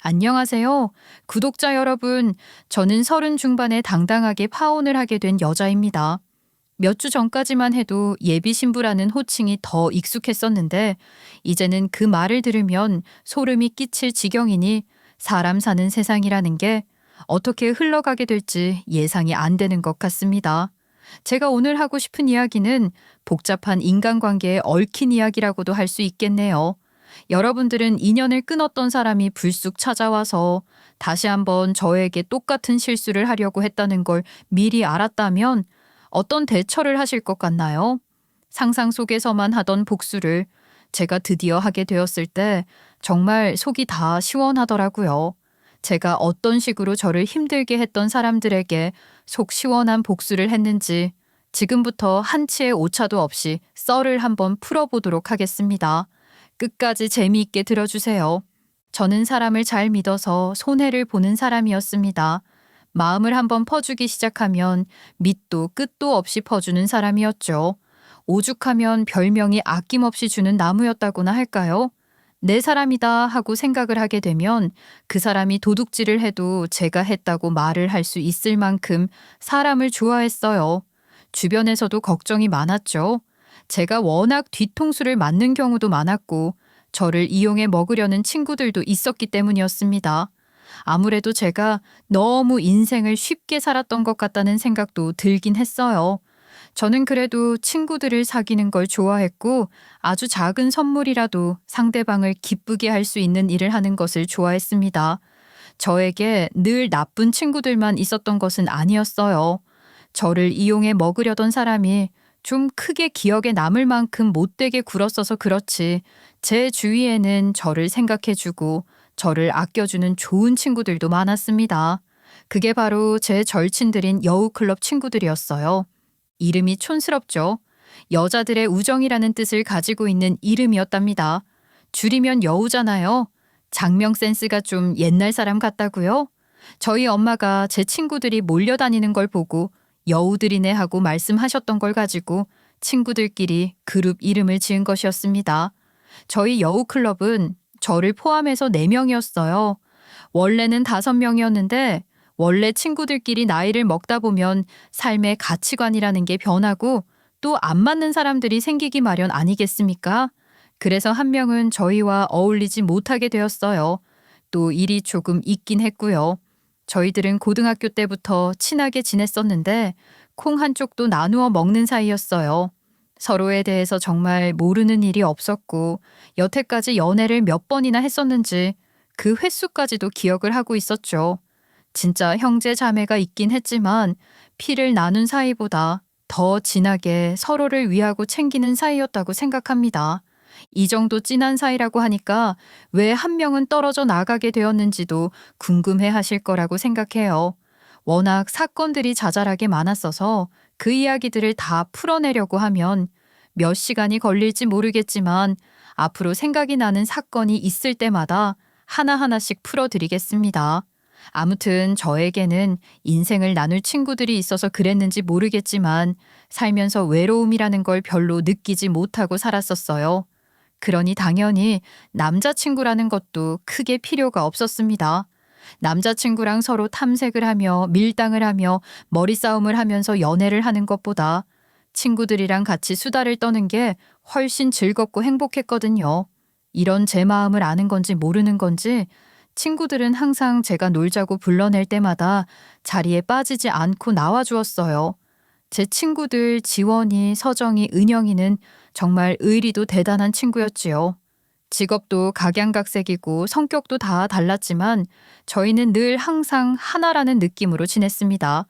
안녕하세요. 구독자 여러분, 저는 30 중반에 당당하게 파혼을 하게 된 여자입니다. 몇 주 전까지만 해도 예비 신부라는 호칭이 더 익숙했었는데, 이제는 그 말을 들으면 소름이 끼칠 지경이니 사람 사는 세상이라는 게 어떻게 흘러가게 될지 예상이 안 되는 것 같습니다. 제가 오늘 하고 싶은 이야기는 복잡한 인간관계에 얽힌 이야기라고도 할 수 있겠네요. 여러분들은 인연을 끊었던 사람이 불쑥 찾아와서 다시 한번 저에게 똑같은 실수를 하려고 했다는 걸 미리 알았다면 어떤 대처를 하실 것 같나요? 상상 속에서만 하던 복수를 제가 드디어 하게 되었을 때 정말 속이 다 시원하더라고요. 제가 어떤 식으로 저를 힘들게 했던 사람들에게 속 시원한 복수를 했는지 지금부터 한치의 오차도 없이 썰을 한번 풀어보도록 하겠습니다. 끝까지 재미있게 들어주세요. 저는 사람을 잘 믿어서 손해를 보는 사람이었습니다. 마음을 한번 퍼주기 시작하면 밑도 끝도 없이 퍼주는 사람이었죠. 오죽하면 별명이 아낌없이 주는 나무였다고나 할까요? 내 사람이다 하고 생각을 하게 되면 그 사람이 도둑질을 해도 제가 했다고 말을 할 수 있을 만큼 사람을 좋아했어요. 주변에서도 걱정이 많았죠. 제가 워낙 뒤통수를 맞는 경우도 많았고 저를 이용해 먹으려는 친구들도 있었기 때문이었습니다. 아무래도 제가 너무 인생을 쉽게 살았던 것 같다는 생각도 들긴 했어요. 저는 그래도 친구들을 사귀는 걸 좋아했고 아주 작은 선물이라도 상대방을 기쁘게 할 수 있는 일을 하는 것을 좋아했습니다. 저에게 늘 나쁜 친구들만 있었던 것은 아니었어요. 저를 이용해 먹으려던 사람이 좀 크게 기억에 남을 만큼 못되게 굴었어서 그렇지 제 주위에는 저를 생각해주고 저를 아껴주는 좋은 친구들도 많았습니다. 그게 바로 제 절친들인 여우클럽 친구들이었어요. 이름이 촌스럽죠. 여자들의 우정이라는 뜻을 가지고 있는 이름이었답니다. 줄이면 여우잖아요. 장명 센스가 좀 옛날 사람 같다고요? 저희 엄마가 제 친구들이 몰려다니는 걸 보고 여우들이네 하고 말씀하셨던 걸 가지고 친구들끼리 그룹 이름을 지은 것이었습니다. 저희 여우클럽은 저를 포함해서 4명이었어요. 원래는 5명이었는데 원래 친구들끼리 나이를 먹다 보면 삶의 가치관이라는 게 변하고 또 안 맞는 사람들이 생기기 마련 아니겠습니까? 그래서 한 명은 저희와 어울리지 못하게 되었어요. 또 일이 조금 있긴 했고요. 저희들은 고등학교 때부터 친하게 지냈었는데 콩 한쪽도 나누어 먹는 사이였어요. 서로에 대해서 정말 모르는 일이 없었고 여태까지 연애를 몇 번이나 했었는지 그 횟수까지도 기억을 하고 있었죠. 진짜 형제 자매가 있긴 했지만 피를 나눈 사이보다 더 진하게 서로를 위하고 챙기는 사이였다고 생각합니다. 이 정도 진한 사이라고 하니까 왜 한 명은 떨어져 나가게 되었는지도 궁금해 하실 거라고 생각해요. 워낙 사건들이 자잘하게 많았어서 그 이야기들을 다 풀어내려고 하면 몇 시간이 걸릴지 모르겠지만 앞으로 생각이 나는 사건이 있을 때마다 하나하나씩 풀어드리겠습니다. 아무튼 저에게는 인생을 나눌 친구들이 있어서 그랬는지 모르겠지만 살면서 외로움이라는 걸 별로 느끼지 못하고 살았었어요. 그러니 당연히 남자친구라는 것도 크게 필요가 없었습니다. 남자친구랑 서로 탐색을 하며 밀당을 하며 머리싸움을 하면서 연애를 하는 것보다 친구들이랑 같이 수다를 떠는 게 훨씬 즐겁고 행복했거든요. 이런 제 마음을 아는 건지 모르는 건지 친구들은 항상 제가 놀자고 불러낼 때마다 자리에 빠지지 않고 나와주었어요. 제 친구들 지원이, 서정이, 은영이는 정말 의리도 대단한 친구였지요. 직업도 각양각색이고 성격도 다 달랐지만 저희는 늘 항상 하나라는 느낌으로 지냈습니다.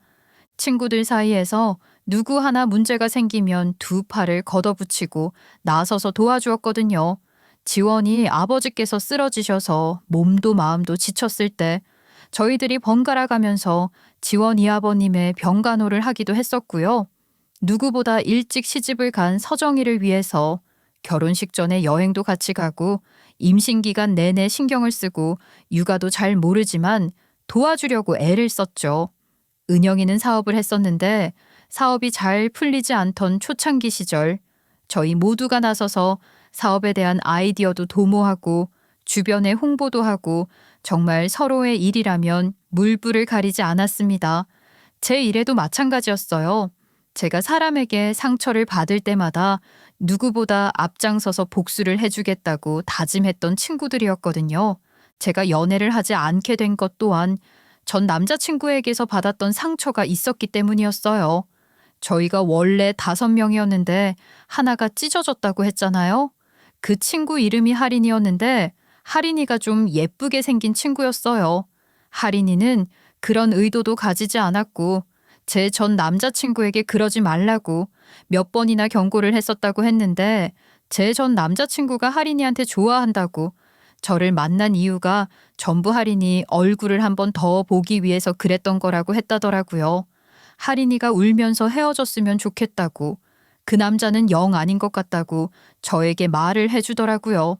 친구들 사이에서 누구 하나 문제가 생기면 두 팔을 걷어붙이고 나서서 도와주었거든요. 지원이 아버지께서 쓰러지셔서 몸도 마음도 지쳤을 때 저희들이 번갈아 가면서 지원이 아버님의 병간호를 하기도 했었고요. 누구보다 일찍 시집을 간 서정이를 위해서 결혼식 전에 여행도 같이 가고 임신 기간 내내 신경을 쓰고 육아도 잘 모르지만 도와주려고 애를 썼죠. 은영이는 사업을 했었는데 사업이 잘 풀리지 않던 초창기 시절 저희 모두가 나서서 사업에 대한 아이디어도 도모하고 주변에 홍보도 하고 정말 서로의 일이라면 물불을 가리지 않았습니다. 제 일에도 마찬가지였어요. 제가 사람에게 상처를 받을 때마다 누구보다 앞장서서 복수를 해주겠다고 다짐했던 친구들이었거든요. 제가 연애를 하지 않게 된 것 또한 전 남자친구에게서 받았던 상처가 있었기 때문이었어요. 저희가 원래 5명이었는데 하나가 찢어졌다고 했잖아요. 그 친구 이름이 하린이었는데 하린이가 좀 예쁘게 생긴 친구였어요. 하린이는 그런 의도도 가지지 않았고 제 전 남자친구에게 그러지 말라고 몇 번이나 경고를 했었다고 했는데 제 전 남자친구가 하린이한테 좋아한다고 저를 만난 이유가 전부 하린이 얼굴을 한 번 더 보기 위해서 그랬던 거라고 했다더라고요. 하린이가 울면서 헤어졌으면 좋겠다고 그 남자는 영 아닌 것 같다고 저에게 말을 해주더라고요.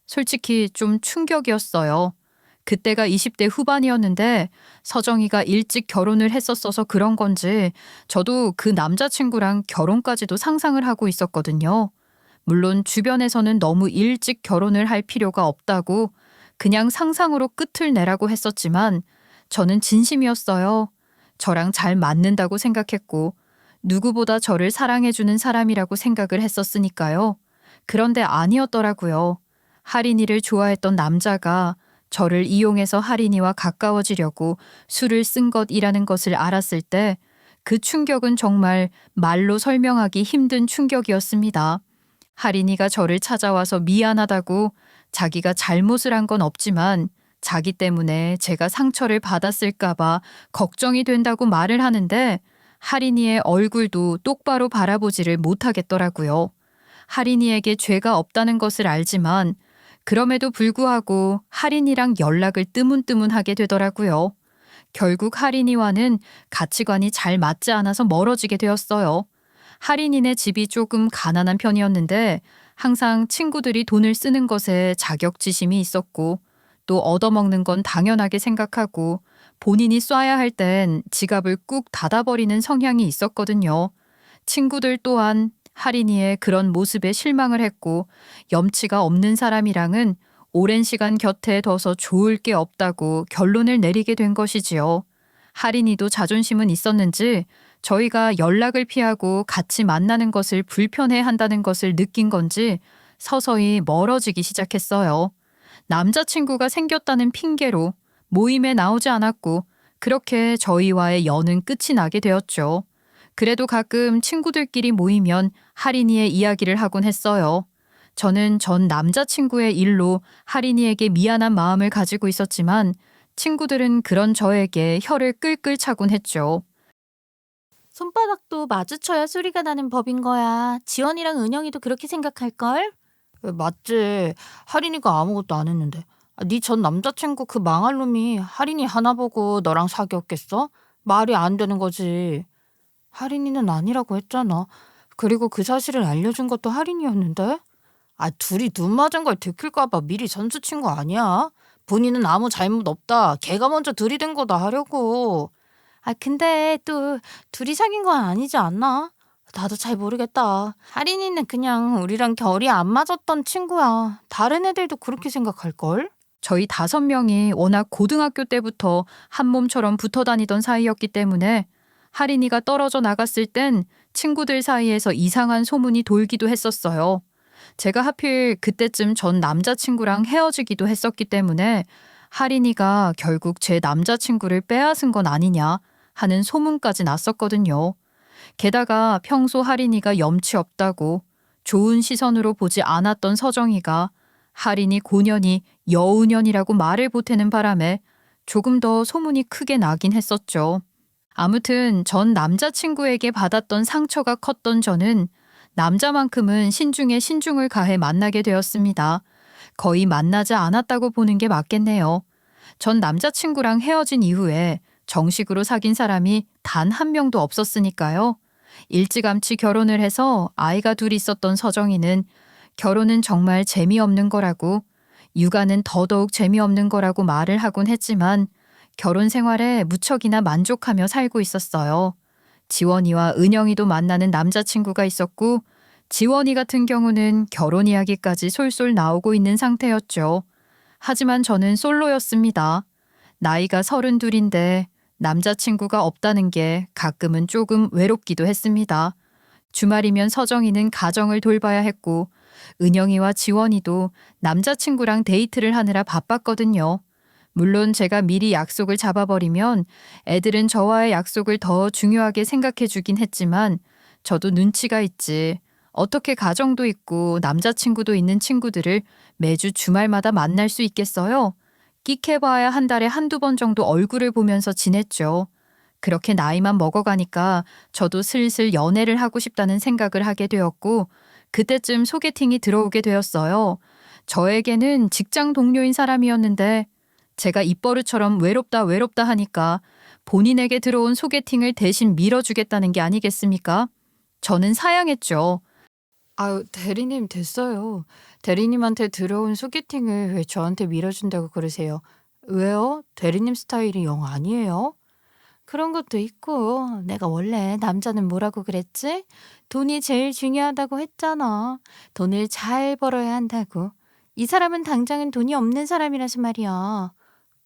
솔직히 좀 충격이었어요. 그때가 20대 후반이었는데 서정이가 일찍 결혼을 했었어서 그런 건지 저도 그 남자친구랑 결혼까지도 상상을 하고 있었거든요. 물론 주변에서는 너무 일찍 결혼을 할 필요가 없다고 그냥 상상으로 끝을 내라고 했었지만 저는 진심이었어요. 저랑 잘 맞는다고 생각했고 누구보다 저를 사랑해주는 사람이라고 생각을 했었으니까요. 그런데 아니었더라고요. 하린이를 좋아했던 남자가 저를 이용해서 하린이와 가까워지려고 술을 쓴 것이라는 것을 알았을 때 그 충격은 정말 말로 설명하기 힘든 충격이었습니다. 하린이가 저를 찾아와서 미안하다고 자기가 잘못을 한 건 없지만 자기 때문에 제가 상처를 받았을까봐 걱정이 된다고 말을 하는데 하린이의 얼굴도 똑바로 바라보지를 못하겠더라고요. 하린이에게 죄가 없다는 것을 알지만 그럼에도 불구하고 하린이랑 연락을 뜨문뜨문하게 되더라고요. 결국 하린이와는 가치관이 잘 맞지 않아서 멀어지게 되었어요. 하린이네 집이 조금 가난한 편이었는데 항상 친구들이 돈을 쓰는 것에 자격지심이 있었고 또 얻어먹는 건 당연하게 생각하고 본인이 쏴야 할 땐 지갑을 꾹 닫아버리는 성향이 있었거든요. 친구들 또한 하린이의 그런 모습에 실망을 했고 염치가 없는 사람이랑은 오랜 시간 곁에 둬서 좋을 게 없다고 결론을 내리게 된 것이지요. 하린이도 자존심은 있었는지 저희가 연락을 피하고 같이 만나는 것을 불편해 한다는 것을 느낀 건지 서서히 멀어지기 시작했어요. 남자친구가 생겼다는 핑계로 모임에 나오지 않았고 그렇게 저희와의 연은 끝이 나게 되었죠. 그래도 가끔 친구들끼리 모이면 하린이의 이야기를 하곤 했어요. 저는 전 남자친구의 일로 하린이에게 미안한 마음을 가지고 있었지만 친구들은 그런 저에게 혀를 끌끌 차곤 했죠. 손바닥도 마주쳐야 소리가 나는 법인 거야. 지원이랑 은영이도 그렇게 생각할걸? 맞지. 하린이가 아무것도 안 했는데. 네 전 남자친구 그 망할 놈이 하린이 하나 보고 너랑 사귀었겠어? 말이 안 되는 거지. 하린이는 아니라고 했잖아. 그리고 그 사실을 알려준 것도 하린이였는데? 둘이 눈 맞은 걸 들킬까봐 미리 선수 친 거 아니야? 본인은 아무 잘못 없다. 걔가 먼저 들이댄 거다 하려고. 근데 또 둘이 사귄 건 아니지 않나? 나도 잘 모르겠다. 하린이는 그냥 우리랑 결이 안 맞았던 친구야. 다른 애들도 그렇게 생각할걸? 저희 5명이 워낙 고등학교 때부터 한 몸처럼 붙어 다니던 사이였기 때문에 하린이가 떨어져 나갔을 땐 친구들 사이에서 이상한 소문이 돌기도 했었어요. 제가 하필 그때쯤 전 남자친구랑 헤어지기도 했었기 때문에 하린이가 결국 제 남자친구를 빼앗은 건 아니냐 하는 소문까지 났었거든요. 게다가 평소 하린이가 염치 없다고 좋은 시선으로 보지 않았던 서정이가 하린이 고년이 여우년이라고 말을 보태는 바람에 조금 더 소문이 크게 나긴 했었죠. 아무튼 전 남자친구에게 받았던 상처가 컸던 저는 남자만큼은 신중에 신중을 가해 만나게 되었습니다. 거의 만나지 않았다고 보는 게 맞겠네요. 전 남자친구랑 헤어진 이후에 정식으로 사귄 사람이 단 한 명도 없었으니까요. 일찌감치 결혼을 해서 아이가 둘 있었던 서정이는 결혼은 정말 재미없는 거라고, 육아는 더더욱 재미없는 거라고 말을 하곤 했지만 결혼 생활에 무척이나 만족하며 살고 있었어요. 지원이와 은영이도 만나는 남자친구가 있었고 지원이 같은 경우는 결혼 이야기까지 솔솔 나오고 있는 상태였죠. 하지만 저는 솔로였습니다. 나이가 32인데 남자친구가 없다는 게 가끔은 조금 외롭기도 했습니다. 주말이면 서정이는 가정을 돌봐야 했고 은영이와 지원이도 남자친구랑 데이트를 하느라 바빴거든요. 물론 제가 미리 약속을 잡아버리면 애들은 저와의 약속을 더 중요하게 생각해 주긴 했지만 저도 눈치가 있지. 어떻게 가정도 있고 남자친구도 있는 친구들을 매주 주말마다 만날 수 있겠어요? 끽해봐야 한 달에 한두 번 정도 얼굴을 보면서 지냈죠. 그렇게 나이만 먹어가니까 저도 슬슬 연애를 하고 싶다는 생각을 하게 되었고 그때쯤 소개팅이 들어오게 되었어요. 저에게는 직장 동료인 사람이었는데 제가 입버릇처럼 외롭다 하니까 본인에게 들어온 소개팅을 대신 밀어주겠다는 게 아니겠습니까? 저는 사양했죠. 아유, 대리님 됐어요. 대리님한테 들어온 소개팅을 왜 저한테 밀어준다고 그러세요? 왜요? 대리님 스타일이 영 아니에요? 그런 것도 있고, 내가 원래 남자는 뭐라고 그랬지? 돈이 제일 중요하다고 했잖아. 돈을 잘 벌어야 한다고. 이 사람은 당장은 돈이 없는 사람이라서 말이야.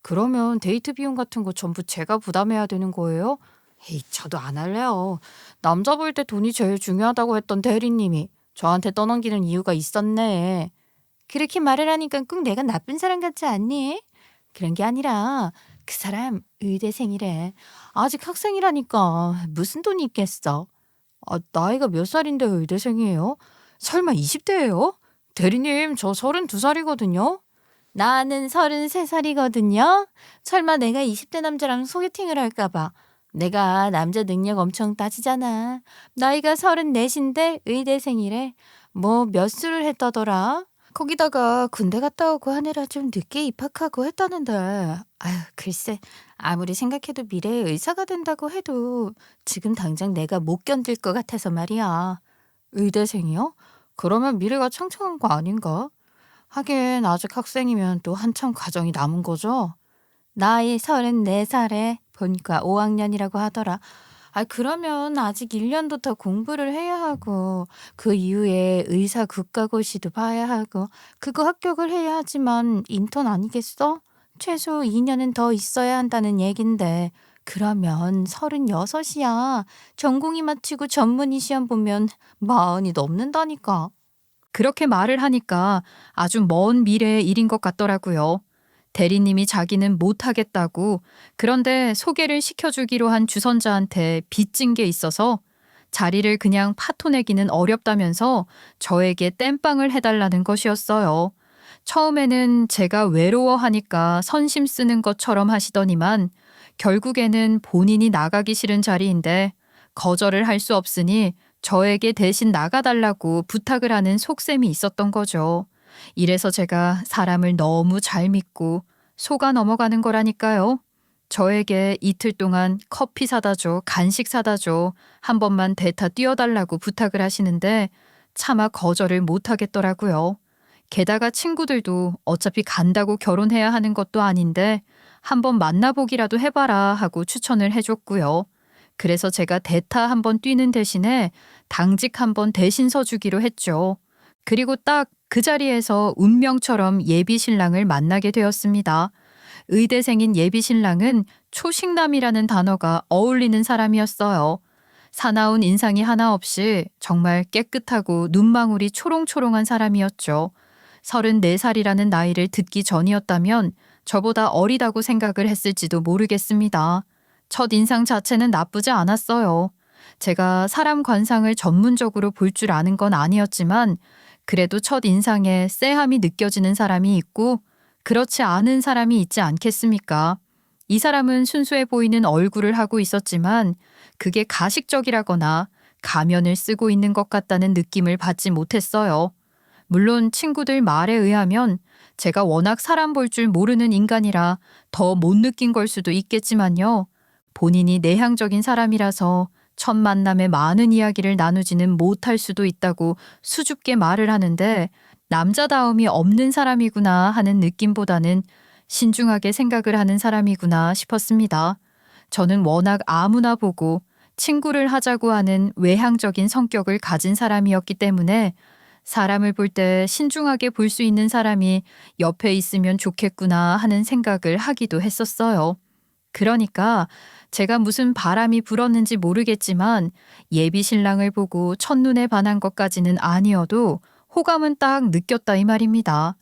그러면 데이트 비용 같은 거 전부 제가 부담해야 되는 거예요? 에이, 저도 안 할래요. 남자 볼 때 돈이 제일 중요하다고 했던 대리님이 저한테 떠넘기는 이유가 있었네. 그렇게 말을 하니까 꼭 내가 나쁜 사람 같지 않니? 그런 게 아니라 그 사람 의대생이래. 아직 학생이라니까 무슨 돈이 있겠어. 아, 나이가 몇 살인데 의대생이에요? 설마 20대예요? 대리님, 저 32살이거든요. 나는 33살이거든요. 설마 내가 20대 남자랑 소개팅을 할까 봐. 내가 남자 능력 엄청 따지잖아. 나이가 34인데 의대생이래. 뭐 몇 수를 했다더라. 거기다가 군대 갔다 오고 하느라 좀 늦게 입학하고 했다는데. 아유, 글쎄. 아무리 생각해도 미래에 의사가 된다고 해도 지금 당장 내가 못 견딜 것 같아서 말이야. 의대생이요? 그러면 미래가 창창한 거 아닌가? 하긴 아직 학생이면 또 한참 과정이 남은 거죠. 나이 34살에 보니까 5학년이라고 하더라. 아, 그러면 아직 1년도 더 공부를 해야 하고 그 이후에 의사 국가고시도 봐야 하고 그거 합격을 해야 하지만 인턴 아니겠어? 최소 2년은 더 있어야 한다는 얘긴데 그러면 36이야. 전공의 마치고 전문의 시험 보면 40이 넘는다니까. 그렇게 말을 하니까 아주 먼 미래의 일인 것 같더라고요. 대리님이 자기는 못하겠다고 그런데 소개를 시켜주기로 한 주선자한테 빚진 게 있어서 자리를 그냥 파토내기는 어렵다면서 저에게 땜빵을 해달라는 것이었어요. 처음에는 제가 외로워하니까 선심 쓰는 것처럼 하시더니만 결국에는 본인이 나가기 싫은 자리인데 거절을 할 수 없으니 저에게 대신 나가달라고 부탁을 하는 속셈이 있었던 거죠. 이래서 제가 사람을 너무 잘 믿고 속아 넘어가는 거라니까요. 저에게 이틀 동안 커피 사다 줘, 간식 사다 줘, 한 번만 대타 뛰어달라고 부탁을 하시는데 차마 거절을 못 하겠더라고요. 게다가 친구들도 어차피 간다고 결혼해야 하는 것도 아닌데 한번 만나보기라도 해봐라 하고 추천을 해줬고요. 그래서 제가 대타 한번 뛰는 대신에 당직 한번 대신 서주기로 했죠. 그리고 딱 그 자리에서 운명처럼 예비 신랑을 만나게 되었습니다. 의대생인 예비 신랑은 초식남이라는 단어가 어울리는 사람이었어요. 사나운 인상이 하나 없이 정말 깨끗하고 눈망울이 초롱초롱한 사람이었죠. 34살이라는 나이를 듣기 전이었다면 저보다 어리다고 생각을 했을지도 모르겠습니다. 첫 인상 자체는 나쁘지 않았어요. 제가 사람 관상을 전문적으로 볼 줄 아는 건 아니었지만 그래도 첫 인상에 쎄함이 느껴지는 사람이 있고 그렇지 않은 사람이 있지 않겠습니까? 이 사람은 순수해 보이는 얼굴을 하고 있었지만 그게 가식적이라거나 가면을 쓰고 있는 것 같다는 느낌을 받지 못했어요. 물론 친구들 말에 의하면 제가 워낙 사람 볼 줄 모르는 인간이라 더 못 느낀 걸 수도 있겠지만요. 본인이 내향적인 사람이라서 첫 만남에 많은 이야기를 나누지는 못할 수도 있다고 수줍게 말을 하는데 남자다움이 없는 사람이구나 하는 느낌보다는 신중하게 생각을 하는 사람이구나 싶었습니다. 저는 워낙 아무나 보고 친구를 하자고 하는 외향적인 성격을 가진 사람이었기 때문에 사람을 볼 때 신중하게 볼 수 있는 사람이 옆에 있으면 좋겠구나 하는 생각을 하기도 했었어요. 그러니까 제가 무슨 바람이 불었는지 모르겠지만 예비 신랑을 보고 첫눈에 반한 것까지는 아니어도 호감은 딱 느꼈다 이 말입니다.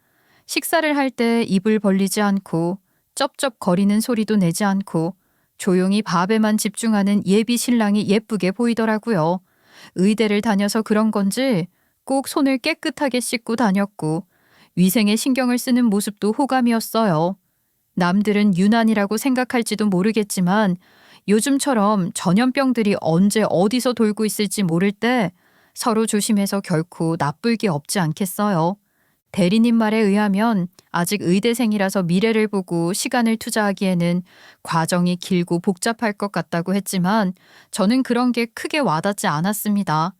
식사를 할 때 입을 벌리지 않고 쩝쩝거리는 소리도 내지 않고 조용히 밥에만 집중하는 예비 신랑이 예쁘게 보이더라고요. 의대를 다녀서 그런 건지 꼭 손을 깨끗하게 씻고 다녔고 위생에 신경을 쓰는 모습도 호감이었어요. 남들은 유난이라고 생각할지도 모르겠지만 요즘처럼 전염병들이 언제 어디서 돌고 있을지 모를 때 서로 조심해서 결코 나쁠 게 없지 않겠어요. 대리님 말에 의하면 아직 의대생이라서 미래를 보고 시간을 투자하기에는 과정이 길고 복잡할 것 같다고 했지만 저는 그런 게 크게 와닿지 않았습니다.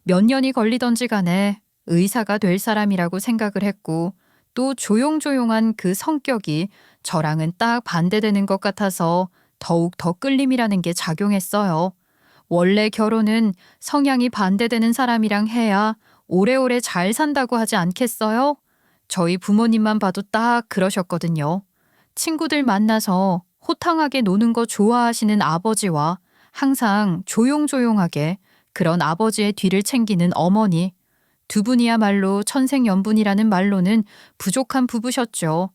몇 년이 걸리던지 간에 의사가 될 사람이라고 생각을 했고 또 조용조용한 그 성격이 저랑은 딱 반대되는 것 같아서 더욱 더 끌림이라는 게 작용했어요. 원래 결혼은 성향이 반대되는 사람이랑 해야 오래오래 잘 산다고 하지 않겠어요? 저희 부모님만 봐도 딱 그러셨거든요. 친구들 만나서 호탕하게 노는 거 좋아하시는 아버지와 항상 조용조용하게 그런 아버지의 뒤를 챙기는 어머니. 두 분이야말로 천생연분이라는 말로는 부족한 부부셨죠.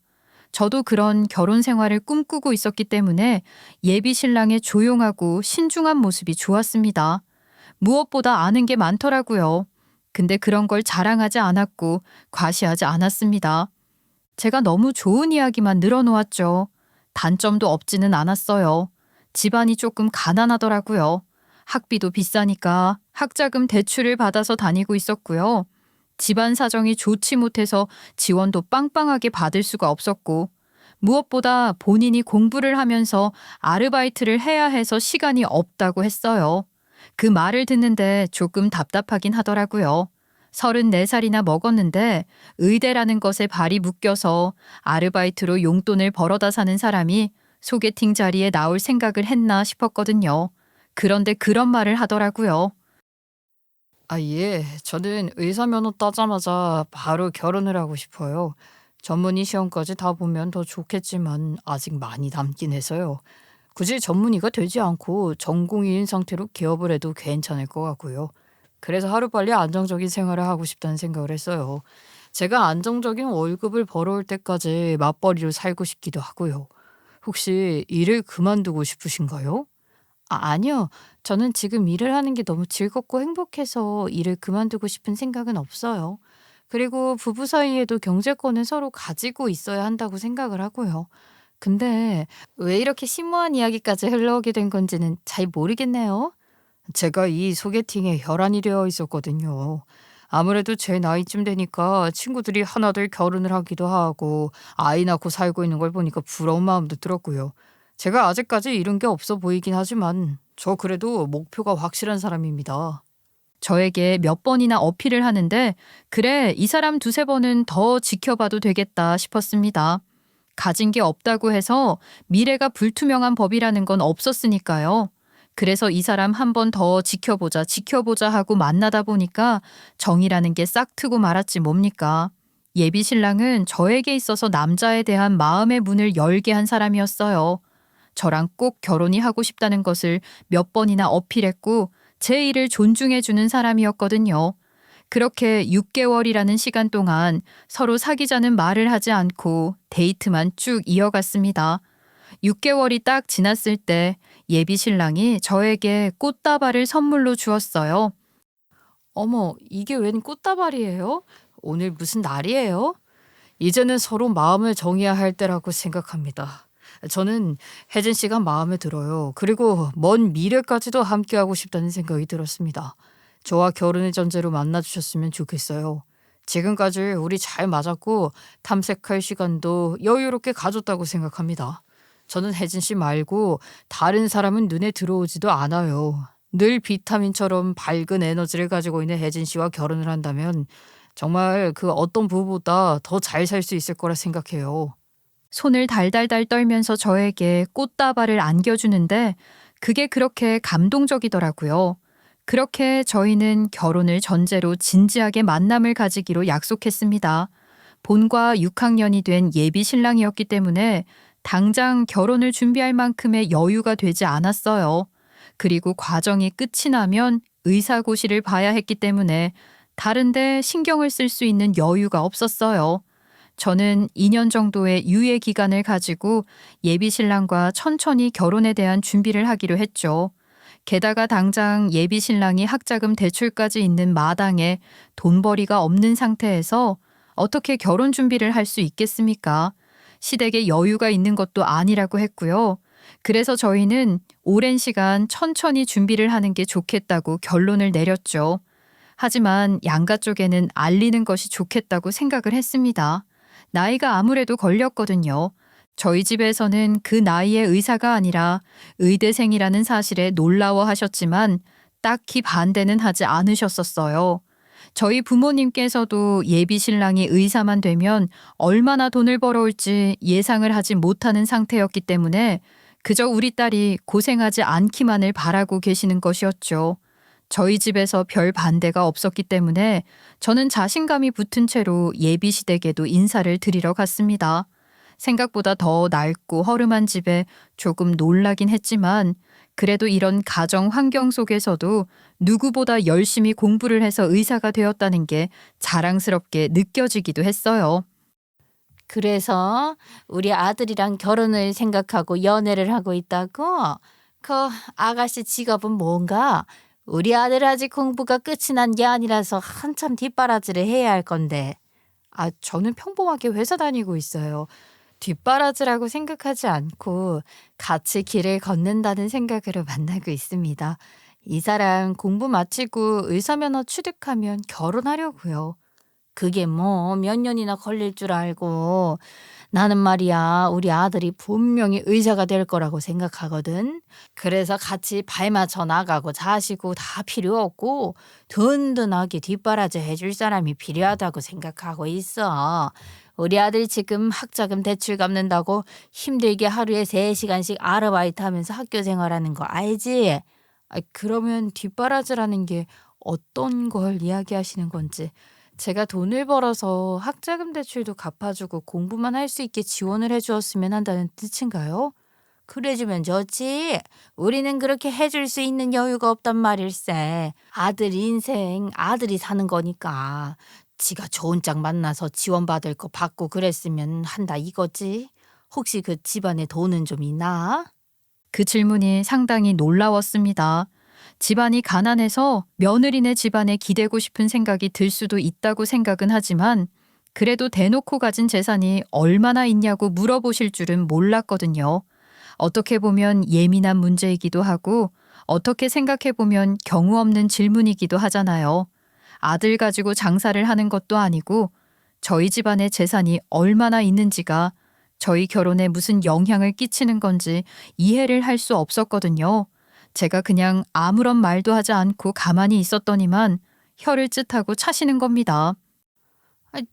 저도 그런 결혼 생활을 꿈꾸고 있었기 때문에 예비 신랑의 조용하고 신중한 모습이 좋았습니다. 무엇보다 아는 게 많더라고요. 근데 그런 걸 자랑하지 않았고 과시하지 않았습니다. 제가 너무 좋은 이야기만 늘어놓았죠. 단점도 없지는 않았어요. 집안이 조금 가난하더라고요. 학비도 비싸니까 학자금 대출을 받아서 다니고 있었고요. 집안 사정이 좋지 못해서 지원도 빵빵하게 받을 수가 없었고 무엇보다 본인이 공부를 하면서 아르바이트를 해야 해서 시간이 없다고 했어요. 그 말을 듣는데 조금 답답하긴 하더라고요. 34살이나 먹었는데 의대라는 것에 발이 묶여서 아르바이트로 용돈을 벌어다 사는 사람이 소개팅 자리에 나올 생각을 했나 싶었거든요. 그런데 그런 말을 하더라고요. 예. 저는 의사 면허 따자마자 바로 결혼을 하고 싶어요. 전문의 시험까지 다 보면 더 좋겠지만 아직 많이 남긴 해서요. 굳이 전문의가 되지 않고 전공의인 상태로 기업을 해도 괜찮을 것 같고요. 그래서 하루빨리 안정적인 생활을 하고 싶다는 생각을 했어요. 제가 안정적인 월급을 벌어올 때까지 맞벌이로 살고 싶기도 하고요. 혹시 일을 그만두고 싶으신가요? 아니요. 저는 지금 일을 하는 게 너무 즐겁고 행복해서 일을 그만두고 싶은 생각은 없어요. 그리고 부부 사이에도 경제권을 서로 가지고 있어야 한다고 생각을 하고요. 근데 왜 이렇게 심오한 이야기까지 흘러오게 된 건지는 잘 모르겠네요. 제가 이 소개팅에 혈안이 되어 있었거든요. 아무래도 제 나이쯤 되니까 친구들이 하나둘 결혼을 하기도 하고 아이 낳고 살고 있는 걸 보니까 부러운 마음도 들었고요. 제가 아직까지 이룬 게 없어 보이긴 하지만 저 그래도 목표가 확실한 사람입니다. 저에게 몇 번이나 어필을 하는데 그래 이 사람 두세 번은 더 지켜봐도 되겠다 싶었습니다. 가진 게 없다고 해서 미래가 불투명한 법이라는 건 없었으니까요. 그래서 이 사람 한 번 더 지켜보자 하고 만나다 보니까 정이라는 게 싹 트고 말았지 뭡니까. 예비 신랑은 저에게 있어서 남자에 대한 마음의 문을 열게 한 사람이었어요. 저랑 꼭 결혼이 하고 싶다는 것을 몇 번이나 어필했고 제 일을 존중해주는 사람이었거든요. 그렇게 6개월이라는 시간 동안 서로 사귀자는 말을 하지 않고 데이트만 쭉 이어갔습니다. 6개월이 딱 지났을 때 예비 신랑이 저에게 꽃다발을 선물로 주었어요. 어머, 이게 웬 꽃다발이에요? 오늘 무슨 날이에요? 이제는 서로 마음을 정해야 할 때라고 생각합니다. 저는 혜진 씨가 마음에 들어요. 그리고 먼 미래까지도 함께하고 싶다는 생각이 들었습니다. 저와 결혼을 전제로 만나주셨으면 좋겠어요. 지금까지 우리 잘 맞았고 탐색할 시간도 여유롭게 가졌다고 생각합니다. 저는 혜진 씨 말고 다른 사람은 눈에 들어오지도 않아요. 늘 비타민처럼 밝은 에너지를 가지고 있는 혜진 씨와 결혼을 한다면 정말 그 어떤 부부보다 더 잘 살 수 있을 거라 생각해요. 손을 달달달 떨면서 저에게 꽃다발을 안겨주는데 그게 그렇게 감동적이더라고요. 그렇게 저희는 결혼을 전제로 진지하게 만남을 가지기로 약속했습니다. 본과 6학년이 된 예비 신랑이었기 때문에 당장 결혼을 준비할 만큼의 여유가 되지 않았어요. 그리고 과정이 끝이 나면 의사고시를 봐야 했기 때문에 다른데 신경을 쓸 수 있는 여유가 없었어요. 저는 2년 정도의 유예 기간을 가지고 예비 신랑과 천천히 결혼에 대한 준비를 하기로 했죠. 게다가 당장 예비 신랑이 학자금 대출까지 있는 마당에 돈벌이가 없는 상태에서 어떻게 결혼 준비를 할 수 있겠습니까? 시댁에 여유가 있는 것도 아니라고 했고요. 그래서 저희는 오랜 시간 천천히 준비를 하는 게 좋겠다고 결론을 내렸죠. 하지만 양가 쪽에는 알리는 것이 좋겠다고 생각을 했습니다. 나이가 아무래도 걸렸거든요. 저희 집에서는 그 나이의 의사가 아니라 의대생이라는 사실에 놀라워하셨지만 딱히 반대는 하지 않으셨었어요. 저희 부모님께서도 예비 신랑이 의사만 되면 얼마나 돈을 벌어올지 예상을 하지 못하는 상태였기 때문에 그저 우리 딸이 고생하지 않기만을 바라고 계시는 것이었죠. 저희 집에서 별 반대가 없었기 때문에 저는 자신감이 붙은 채로 예비 시댁에도 인사를 드리러 갔습니다. 생각보다 더 낡고 허름한 집에 조금 놀라긴 했지만 그래도 이런 가정 환경 속에서도 누구보다 열심히 공부를 해서 의사가 되었다는 게 자랑스럽게 느껴지기도 했어요. 그래서 우리 아들이랑 결혼을 생각하고 연애를 하고 있다고? 그 아가씨 직업은 뭔가? 우리 아들 아직 공부가 끝이 난 게 아니라서 한참 뒷바라지를 해야 할 건데. 저는 평범하게 회사 다니고 있어요. 뒷바라지라고 생각하지 않고 같이 길을 걷는다는 생각으로 만나고 있습니다. 이 사람 공부 마치고 의사면허 취득하면 결혼하려고요. 그게 뭐 몇 년이나 걸릴 줄 알고. 나는 말이야 우리 아들이 분명히 의사가 될 거라고 생각하거든. 그래서 같이 발맞춰 나가고 자시고 다 필요 없고 든든하게 뒷바라지 해줄 사람이 필요하다고 생각하고 있어. 우리 아들 지금 학자금 대출 갚는다고 힘들게 하루에 3시간씩 아르바이트 하면서 학교 생활하는 거 알지? 그러면 뒷바라지라는 게 어떤 걸 이야기하시는 건지. 제가 돈을 벌어서 학자금 대출도 갚아주고 공부만 할 수 있게 지원을 해주었으면 한다는 뜻인가요? 그래주면 좋지. 우리는 그렇게 해줄 수 있는 여유가 없단 말일세. 아들 인생 아들이 사는 거니까. 지가 좋은 짝 만나서 지원받을 거 받고 그랬으면 한다 이거지. 혹시 그 집안에 돈은 좀 있나? 그 질문이 상당히 놀라웠습니다. 집안이 가난해서 며느리네 집안에 기대고 싶은 생각이 들 수도 있다고 생각은 하지만 그래도 대놓고 가진 재산이 얼마나 있냐고 물어보실 줄은 몰랐거든요. 어떻게 보면 예민한 문제이기도 하고 어떻게 생각해 보면 경우 없는 질문이기도 하잖아요. 아들 가지고 장사를 하는 것도 아니고 저희 집안의 재산이 얼마나 있는지가 저희 결혼에 무슨 영향을 끼치는 건지 이해를 할 수 없었거든요. 제가 그냥 아무런 말도 하지 않고 가만히 있었더니만 혀를 쯧하고 차시는 겁니다.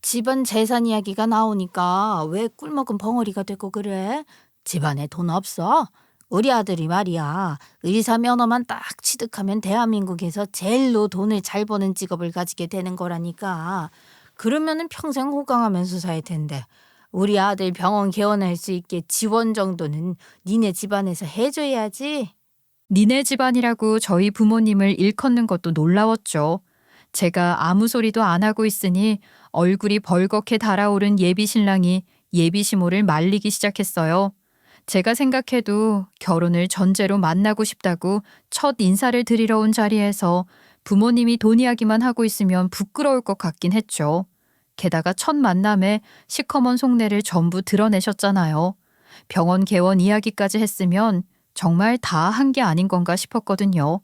집안 재산 이야기가 나오니까 왜 꿀먹은 벙어리가 되고 그래? 집안에 돈 없어? 우리 아들이 말이야. 의사 면허만 딱 취득하면 대한민국에서 제일로 돈을 잘 버는 직업을 가지게 되는 거라니까. 그러면은 평생 호강하면서 살 텐데. 우리 아들 병원 개원할 수 있게 지원 정도는 니네 집안에서 해줘야지. 니네 집안이라고 저희 부모님을 일컫는 것도 놀라웠죠. 제가 아무 소리도 안 하고 있으니 얼굴이 벌겋게 달아오른 예비 신랑이 예비 시모를 말리기 시작했어요. 제가 생각해도 결혼을 전제로 만나고 싶다고 첫 인사를 드리러 온 자리에서 부모님이 돈 이야기만 하고 있으면 부끄러울 것 같긴 했죠. 게다가 첫 만남에 시커먼 속내를 전부 드러내셨잖아요. 병원 개원 이야기까지 했으면 정말 다 한 게 아닌 건가 싶었거든요.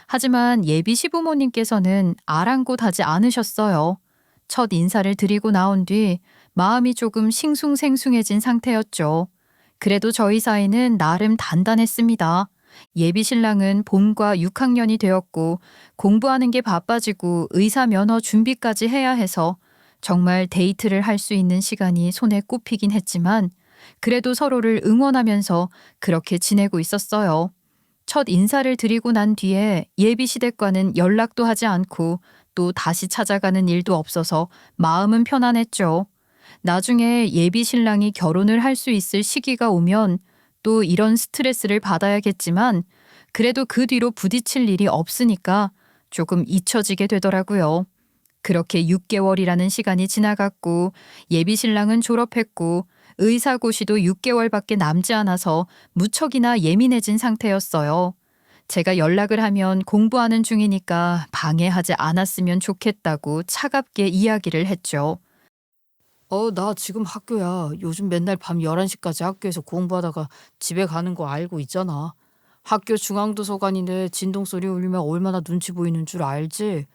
하지만 예비 시부모님께서는 아랑곳하지 않으셨어요. 첫 인사를 드리고 나온 뒤 마음이 조금 싱숭생숭해진 상태였죠. 그래도 저희 사이는 나름 단단했습니다. 예비 신랑은 본과 6학년이 되었고 공부하는 게 바빠지고 의사 면허 준비까지 해야 해서 정말 데이트를 할 수 있는 시간이 손에 꼽히긴 했지만 그래도 서로를 응원하면서 그렇게 지내고 있었어요. 첫 인사를 드리고 난 뒤에 예비시댁과는 연락도 하지 않고 또 다시 찾아가는 일도 없어서 마음은 편안했죠. 나중에 예비 신랑이 결혼을 할 수 있을 시기가 오면 또 이런 스트레스를 받아야겠지만 그래도 그 뒤로 부딪힐 일이 없으니까 조금 잊혀지게 되더라고요. 그렇게 6개월이라는 시간이 지나갔고 예비 신랑은 졸업했고 의사고시도 6개월밖에 남지 않아서 무척이나 예민해진 상태였어요. 제가 연락을 하면 공부하는 중이니까 방해하지 않았으면 좋겠다고 차갑게 이야기를 했죠. 나 지금 학교야. 요즘 맨날 밤 11시까지 학교에서 공부하다가 집에 가는 거 알고 있잖아. 학교 중앙도서관인데 진동소리 울리면 얼마나 눈치 보이는 줄 알지?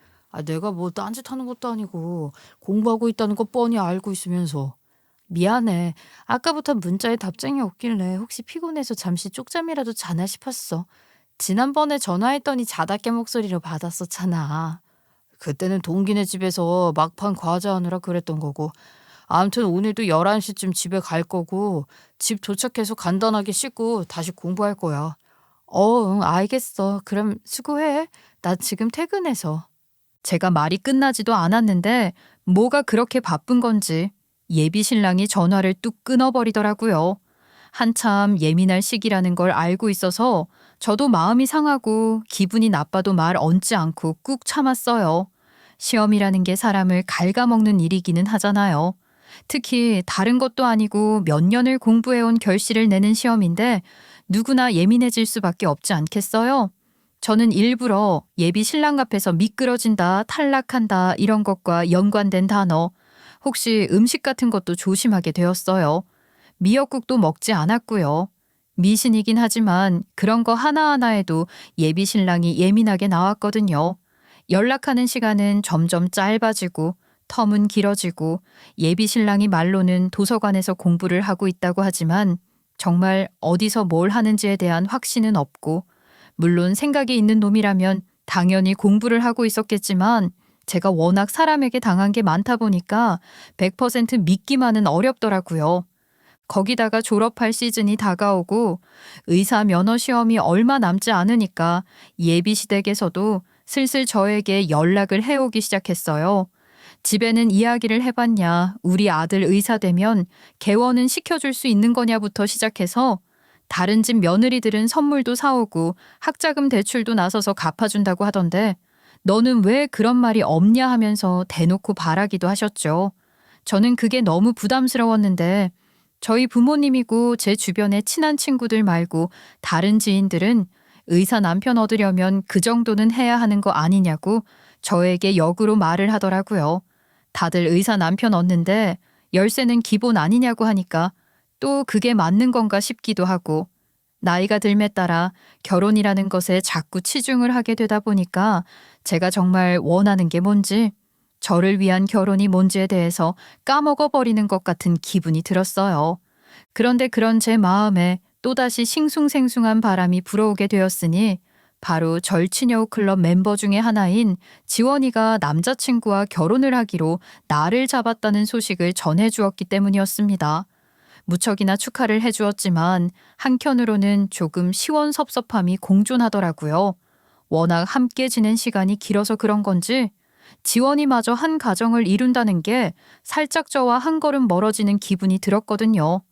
내가 뭐 딴짓하는 것도 아니고 공부하고 있다는 거 뻔히 알고 있으면서. 미안해. 아까부터 문자에 답장이 없길래 혹시 피곤해서 잠시 쪽잠이라도 자나 싶었어. 지난번에 전화했더니 자다 깬 목소리로 받았었잖아. 그때는 동기네 집에서 막판 과제하느라 그랬던 거고. 아무튼 오늘도 11시쯤 집에 갈 거고 집 도착해서 간단하게 씻고 다시 공부할 거야. 응, 알겠어. 그럼 수고해. 나 지금 퇴근해서. 제가 말이 끝나지도 않았는데 뭐가 그렇게 바쁜 건지 예비 신랑이 전화를 뚝 끊어버리더라고요. 한참 예민할 시기라는 걸 알고 있어서 저도 마음이 상하고 기분이 나빠도 말 얹지 않고 꾹 참았어요. 시험이라는 게 사람을 갉아먹는 일이기는 하잖아요. 특히 다른 것도 아니고 몇 년을 공부해온 결실을 내는 시험인데 누구나 예민해질 수밖에 없지 않겠어요? 저는 일부러 예비 신랑 앞에서 미끄러진다, 탈락한다 이런 것과 연관된 단어, 혹시 음식 같은 것도 조심하게 되었어요. 미역국도 먹지 않았고요. 미신이긴 하지만 그런 거 하나하나에도 예비 신랑이 예민하게 나왔거든요. 연락하는 시간은 점점 짧아지고 텀은 길어지고 예비 신랑이 말로는 도서관에서 공부를 하고 있다고 하지만 정말 어디서 뭘 하는지에 대한 확신은 없고 물론 생각이 있는 놈이라면 당연히 공부를 하고 있었겠지만 제가 워낙 사람에게 당한 게 많다 보니까 100% 믿기만은 어렵더라고요. 거기다가 졸업할 시즌이 다가오고 의사 면허 시험이 얼마 남지 않으니까 예비 시댁에서도 슬슬 저에게 연락을 해오기 시작했어요. 집에는 이야기를 해봤냐, 우리 아들 의사 되면 개원은 시켜줄 수 있는 거냐부터 시작해서 다른 집 며느리들은 선물도 사오고 학자금 대출도 나서서 갚아준다고 하던데 너는 왜 그런 말이 없냐 하면서 대놓고 바라기도 하셨죠. 저는 그게 너무 부담스러웠는데 저희 부모님이고 제 주변의 친한 친구들 말고 다른 지인들은 의사 남편 얻으려면 그 정도는 해야 하는 거 아니냐고 저에게 역으로 말을 하더라고요. 다들 의사 남편 얻는데 열쇠는 기본 아니냐고 하니까 또 그게 맞는 건가 싶기도 하고 나이가 들매 따라 결혼이라는 것에 자꾸 치중을 하게 되다 보니까 제가 정말 원하는 게 뭔지 저를 위한 결혼이 뭔지에 대해서 까먹어버리는 것 같은 기분이 들었어요. 그런데 그런 제 마음에 또다시 싱숭생숭한 바람이 불어오게 되었으니 바로 절친여우 클럽 멤버 중에 하나인 지원이가 남자친구와 결혼을 하기로 날을 잡았다는 소식을 전해주었기 때문이었습니다. 무척이나 축하를 해주었지만 한켠으로는 조금 시원섭섭함이 공존하더라고요. 워낙 함께 지낸 시간이 길어서 그런 건지 지원이마저 한 가정을 이룬다는 게 살짝 저와 한 걸음 멀어지는 기분이 들었거든요.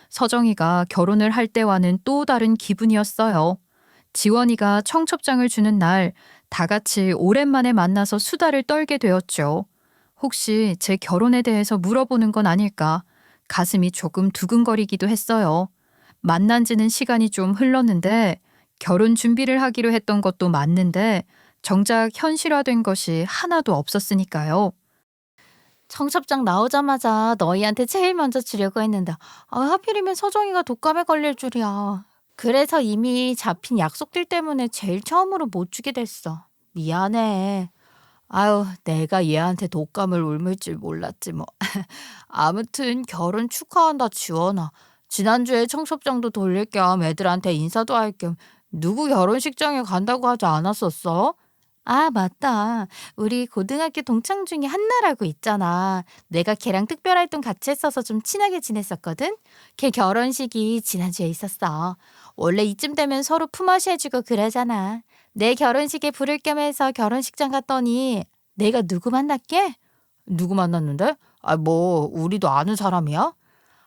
서정이가 결혼을 할 때와는 또 다른 기분이었어요. 지원이가 청첩장을 주는 날 다 같이 오랜만에 만나서 수다를 떨게 되었죠. 혹시 제 결혼에 대해서 물어보는 건 아닐까 가슴이 조금 두근거리기도 했어요. 만난 지는 시간이 좀 흘렀는데 결혼 준비를 하기로 했던 것도 맞는데 정작 현실화된 것이 하나도 없었으니까요. 청첩장 나오자마자 너희한테 제일 먼저 주려고 했는데 하필이면 서정이가 독감에 걸릴 줄이야. 그래서 이미 잡힌 약속들 때문에 제일 처음으로 못 주게 됐어. 미안해. 아유, 내가 얘한테 독감을 옮을 줄 몰랐지 뭐. 아무튼 결혼 축하한다 지원아. 지난주에 청첩장도 돌릴 겸 애들한테 인사도 할 겸 누구 결혼식장에 간다고 하지 않았었어? 아, 맞다. 우리 고등학교 동창 중에 한나라고 있잖아. 내가 걔랑 특별활동 같이 했어서 좀 친하게 지냈었거든. 걔 결혼식이 지난주에 있었어. 원래 이쯤 되면 서로 품앗이 해주고 그러잖아. 내 결혼식에 부를 겸 해서 결혼식장 갔더니 내가 누구 만났게? 누구 만났는데? 아, 뭐 우리도 아는 사람이야?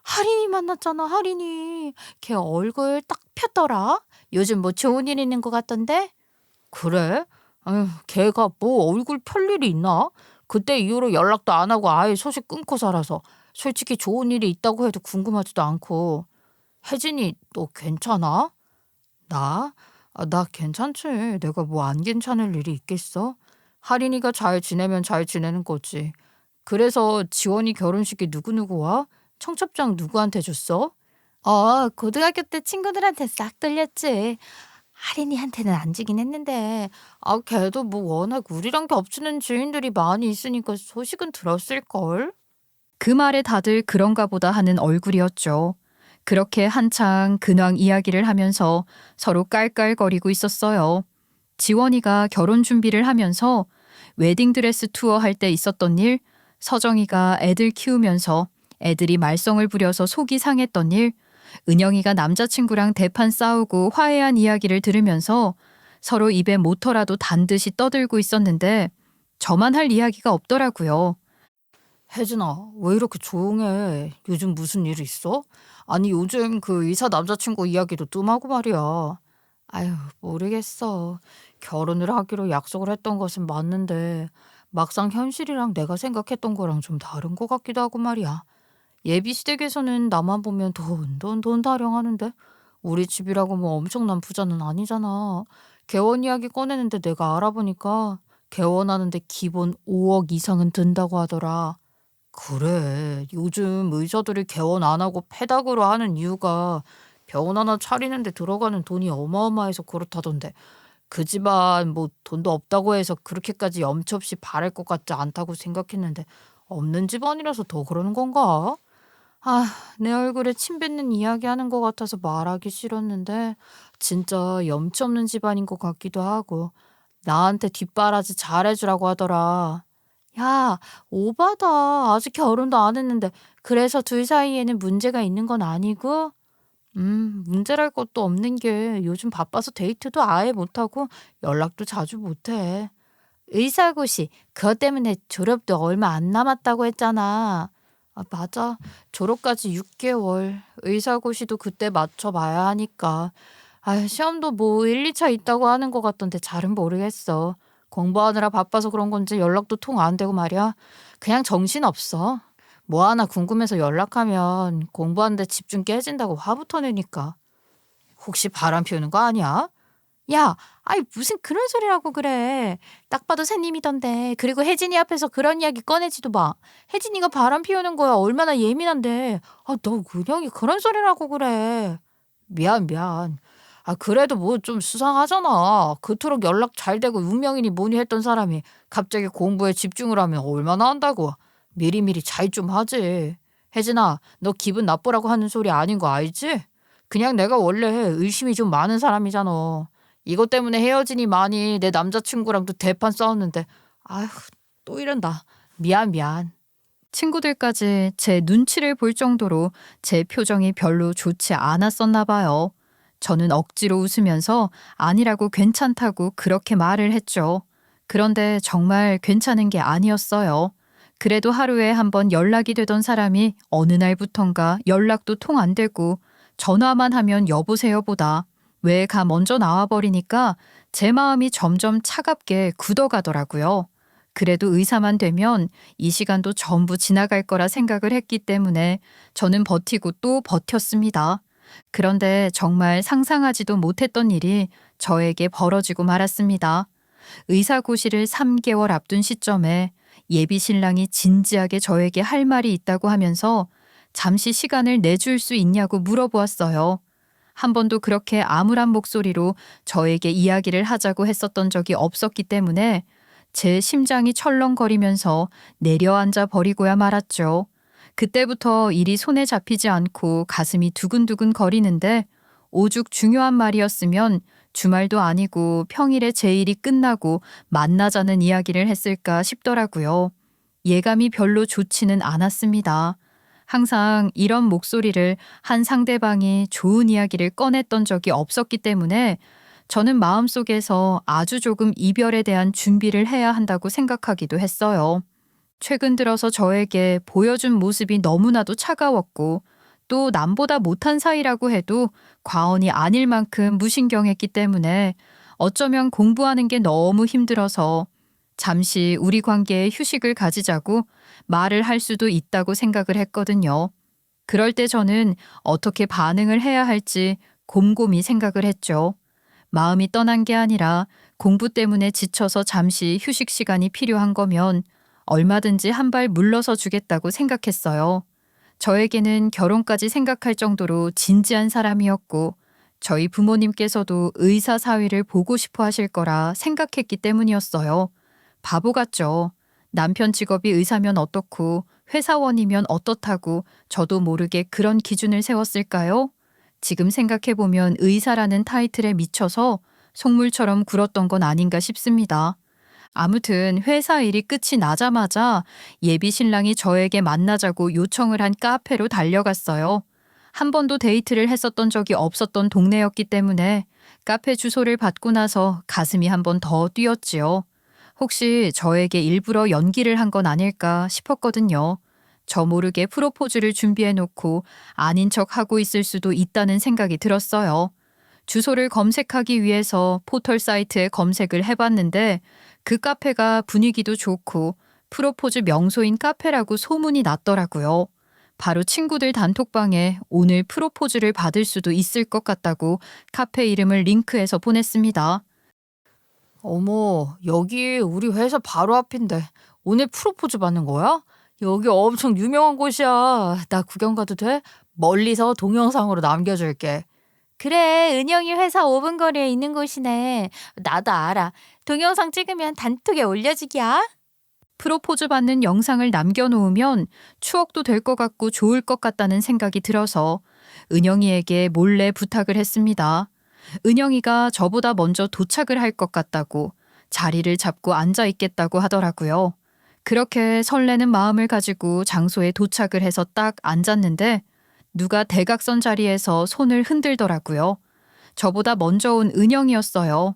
하린이 만났잖아, 하린이. 걔 얼굴 딱 폈더라. 요즘 뭐 좋은 일 있는 것 같던데? 그래? 아휴, 걔가 뭐 얼굴 펼 일이 있나? 그때 이후로 연락도 안 하고 아예 소식 끊고 살아서 솔직히 좋은 일이 있다고 해도 궁금하지도 않고. 혜진이 너 괜찮아? 나? 아, 나 괜찮지. 내가 뭐 안 괜찮을 일이 있겠어? 하린이가 잘 지내면 잘 지내는 거지. 그래서 지원이 결혼식에 누구누구 와? 청첩장 누구한테 줬어? 고등학교 때 친구들한테 싹 돌렸지. 하린이한테는 안 주긴 했는데, 아, 걔도 뭐 워낙 우리랑 겹치는 지인들이 많이 있으니까 소식은 들었을걸? 그 말에 다들 그런가 보다 하는 얼굴이었죠. 그렇게 한창 근황 이야기를 하면서 서로 깔깔거리고 있었어요. 지원이가 결혼 준비를 하면서 웨딩드레스 투어 할 때 있었던 일, 서정이가 애들 키우면서 애들이 말썽을 부려서 속이 상했던 일, 은영이가 남자친구랑 대판 싸우고 화해한 이야기를 들으면서 서로 입에 모터라도 단 듯이 떠들고 있었는데 저만 할 이야기가 없더라고요. 혜진아, 왜 이렇게 조용해? 요즘 무슨 일 있어? 아니, 요즘 그 의사 남자친구 이야기도 뜸하고 말이야. 아유, 모르겠어. 결혼을 하기로 약속을 했던 것은 맞는데 막상 현실이랑 내가 생각했던 거랑 좀 다른 것 같기도 하고 말이야. 예비 시댁에서는 나만 보면 돈 타령하는데 우리 집이라고 뭐 엄청난 부자는 아니잖아. 개원 이야기 꺼내는데 내가 알아보니까 개원하는데 기본 5억 이상은 든다고 하더라. 그래. 요즘 의사들이 개원 안 하고 폐닥으로 하는 이유가 병원 하나 차리는데 들어가는 돈이 어마어마해서 그렇다던데. 그 집안 뭐 돈도 없다고 해서 그렇게까지 염치 없이 바랄 것 같지 않다고 생각했는데 없는 집안이라서 더 그러는 건가? 아, 내 얼굴에 침 뱉는 이야기 하는 것 같아서 말하기 싫었는데 진짜 염치 없는 집안인 것 같기도 하고 나한테 뒷바라지 잘해주라고 하더라. 야, 오바다. 아직 결혼도 안 했는데 그래서 둘 사이에는 문제가 있는 건 아니고? 문제랄 것도 없는 게 요즘 바빠서 데이트도 아예 못하고 연락도 자주 못해. 의사고시 그것 때문에 졸업도 얼마 안 남았다고 했잖아. 아, 맞아. 졸업까지 6개월. 의사고시도 그때 맞춰봐야 하니까. 아, 시험도 뭐 1, 2차 있다고 하는 것 같던데 잘은 모르겠어. 공부하느라 바빠서 그런 건지 연락도 통 안 되고 말이야. 그냥 정신없어. 뭐 하나 궁금해서 연락하면 공부하는데 집중 깨진다고 화부터 내니까. 혹시 바람 피우는 거 아니야? 야, 아이 무슨 그런 소리라고 그래. 딱 봐도 새님이던데. 그리고 혜진이 앞에서 그런 이야기 꺼내지도 마. 혜진이가 바람 피우는 거야. 얼마나 예민한데. 아, 너 은영이 그런 소리라고 그래. 미안. 아, 그래도 뭐 좀 수상하잖아. 그토록 연락 잘 되고 운명이니 뭐니 했던 사람이 갑자기 공부에 집중을 하면 얼마나 한다고. 미리미리 잘 좀 하지. 혜진아, 너 기분 나쁘라고 하는 소리 아닌 거 알지? 그냥 내가 원래 의심이 좀 많은 사람이잖아. 이것 때문에 헤어지니 많이 내 남자친구랑도 대판 싸웠는데 아휴, 또 이런다. 미안. 친구들까지 제 눈치를 볼 정도로 제 표정이 별로 좋지 않았었나 봐요. 저는 억지로 웃으면서 아니라고 괜찮다고 그렇게 말을 했죠. 그런데 정말 괜찮은 게 아니었어요. 그래도 하루에 한 번 연락이 되던 사람이 어느 날부턴가 연락도 통 안 되고 전화만 하면 여보세요보다 왜 가 먼저 나와버리니까 제 마음이 점점 차갑게 굳어가더라고요. 그래도 의사만 되면 이 시간도 전부 지나갈 거라 생각을 했기 때문에 저는 버티고 또 버텼습니다. 그런데 정말 상상하지도 못했던 일이 저에게 벌어지고 말았습니다. 의사고시를 3개월 앞둔 시점에 예비 신랑이 진지하게 저에게 할 말이 있다고 하면서 잠시 시간을 내줄 수 있냐고 물어보았어요. 한 번도 그렇게 암울한 목소리로 저에게 이야기를 하자고 했었던 적이 없었기 때문에 제 심장이 철렁거리면서 내려앉아 버리고야 말았죠. 그때부터 일이 손에 잡히지 않고 가슴이 두근두근 거리는데 오죽 중요한 말이었으면 주말도 아니고 평일에 제 일이 끝나고 만나자는 이야기를 했을까 싶더라고요. 예감이 별로 좋지는 않았습니다. 항상 이런 목소리를 한 상대방이 좋은 이야기를 꺼냈던 적이 없었기 때문에 저는 마음속에서 아주 조금 이별에 대한 준비를 해야 한다고 생각하기도 했어요. 최근 들어서 저에게 보여준 모습이 너무나도 차가웠고 또 남보다 못한 사이라고 해도 과언이 아닐 만큼 무신경했기 때문에 어쩌면 공부하는 게 너무 힘들어서 잠시 우리 관계에 휴식을 가지자고 말을 할 수도 있다고 생각을 했거든요. 그럴 때 저는 어떻게 반응을 해야 할지 곰곰이 생각을 했죠. 마음이 떠난 게 아니라 공부 때문에 지쳐서 잠시 휴식 시간이 필요한 거면 얼마든지 한 발 물러서 주겠다고 생각했어요. 저에게는 결혼까지 생각할 정도로 진지한 사람이었고 저희 부모님께서도 의사 사위를 보고 싶어 하실 거라 생각했기 때문이었어요. 바보 같죠. 남편 직업이 의사면 어떻고 회사원이면 어떻다고 저도 모르게 그런 기준을 세웠을까요? 지금 생각해보면 의사라는 타이틀에 미쳐서 속물처럼 굴었던 건 아닌가 싶습니다. 아무튼 회사 일이 끝이 나자마자 예비 신랑이 저에게 만나자고 요청을 한 카페로 달려갔어요. 한 번도 데이트를 했었던 적이 없었던 동네였기 때문에 카페 주소를 받고 나서 가슴이 한 번 더 뛰었지요. 혹시 저에게 일부러 연기를 한 건 아닐까 싶었거든요. 저 모르게 프로포즈를 준비해놓고 아닌 척 하고 있을 수도 있다는 생각이 들었어요. 주소를 검색하기 위해서 포털 사이트에 검색을 해봤는데 그 카페가 분위기도 좋고 프로포즈 명소인 카페라고 소문이 났더라고요. 바로 친구들 단톡방에 오늘 프로포즈를 받을 수도 있을 것 같다고 카페 이름을 링크해서 보냈습니다. 어머, 여기 우리 회사 바로 앞인데 오늘 프로포즈 받는 거야? 여기 엄청 유명한 곳이야. 나 구경 가도 돼? 멀리서 동영상으로 남겨줄게. 그래, 은영이 회사 5분 거리에 있는 곳이네. 나도 알아. 동영상 찍으면 단톡에 올려주기야. 프로포즈 받는 영상을 남겨놓으면 추억도 될 것 같고 좋을 것 같다는 생각이 들어서 은영이에게 몰래 부탁을 했습니다. 은영이가 저보다 먼저 도착을 할 것 같다고 자리를 잡고 앉아 있겠다고 하더라고요. 그렇게 설레는 마음을 가지고 장소에 도착을 해서 딱 앉았는데 누가 대각선 자리에서 손을 흔들더라고요. 저보다 먼저 온 은영이었어요.